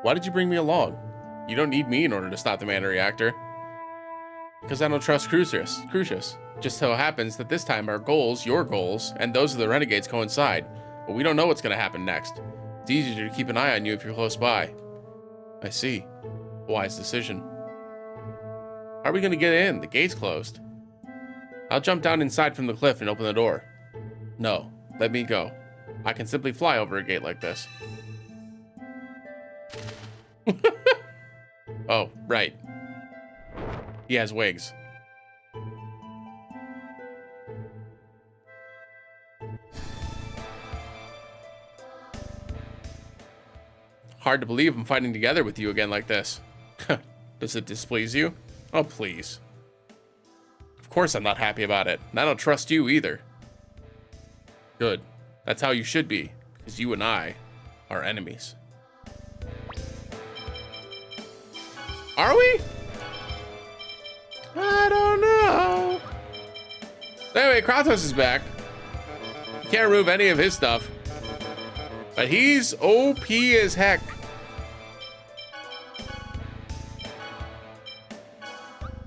Why did you bring me along? You don't need me in order to stop the mana reactor. Because I don't trust Crucius. Just so happens that this time our goals, your goals, and those of the Renegades coincide. But we don't know what's going to happen next. It's easier to keep an eye on you if you're close by. I see. Wise decision. How are we going to get in? The gate's closed. I'll jump down inside from the cliff and open the door. No, let me go. I can simply fly over a gate like this. Oh, right. He has wigs. Hard to believe I'm fighting together with you again like this. Does it displease you? Oh, please. Of course I'm not happy about it, and I don't trust you either. Good. That's how you should be, because you and I are enemies. Are we? I don't know. Anyway, Kratos is back. You can't remove any of his stuff. But he's OP as heck.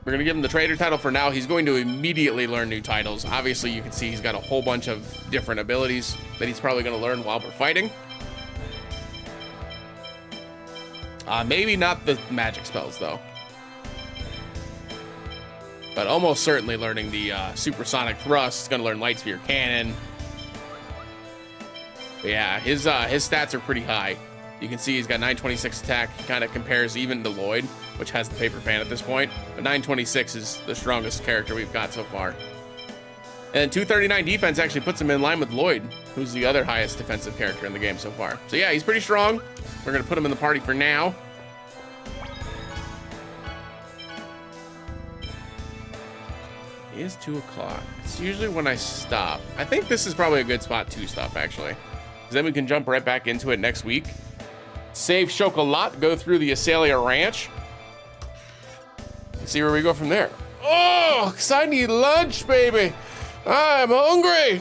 We're gonna give him the trader title for now. He's going to immediately learn new titles. Obviously, you can see he's got a whole bunch of different abilities that he's probably gonna learn while we're fighting. Maybe not the magic spells though. But almost certainly learning the supersonic thrust. He's gonna learn light sphere cannon. But yeah, his stats are pretty high. You can see he's got 926 attack. He kind of compares even to Lloyd, which has the paper fan at this point. But 926 is the strongest character we've got so far. And 239 defense actually puts him in line with Lloyd, who's the other highest defensive character in the game so far. So yeah, he's pretty strong. We're gonna put him in the party for now. It is 2 o'clock. It's usually when I stop. I think this is probably a good spot to stop, actually. Because then we can jump right back into it next week. Save Chocolat, go through the Asalia Ranch. See where we go from there. Oh, because I need lunch, baby. I'm hungry.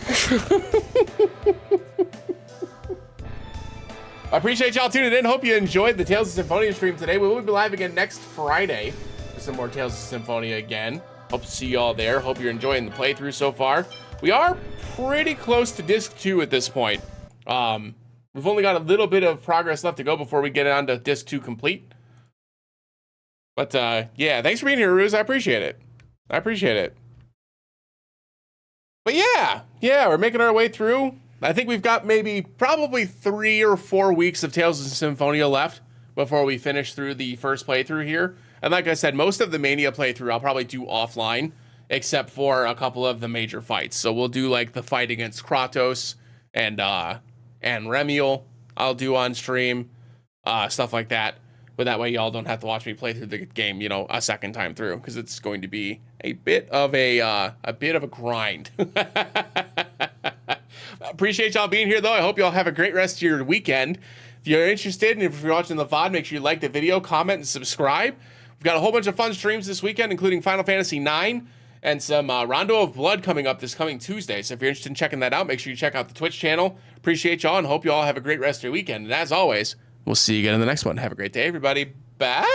I appreciate y'all tuning in. Hope you enjoyed the Tales of Symphonia stream today. We will be live again next Friday for some more Tales of Symphonia again. Hope to see y'all there. Hope you're enjoying the playthrough so far. We are pretty close to disc 2 at this point. We've only got a little bit of progress left to go before we get on to disc 2 complete. But yeah, thanks for being here, Ruse. I appreciate it. But yeah, we're making our way through. I think we've got probably 3 or 4 weeks of Tales of Symphonia left before we finish through the first playthrough here. And like I said, most of the Mania playthrough I'll probably do offline, except for a couple of the major fights. So we'll do like the fight against Kratos and Remiel I'll do on stream, stuff like that. But that way y'all don't have to watch me play through the game, you know, a second time through, because it's going to be a bit of a grind. Appreciate y'all being here though. I hope y'all have a great rest of your weekend. If you're interested and if you're watching the VOD, make sure you like the video, comment, and subscribe. We've got a whole bunch of fun streams this weekend, including Final Fantasy IX and some Rondo of Blood coming up this coming Tuesday. So if you're interested in checking that out, make sure you check out the Twitch channel. Appreciate y'all and hope you all have a great rest of your weekend. And as always, we'll see you again in the next one. Have a great day, everybody. Bye.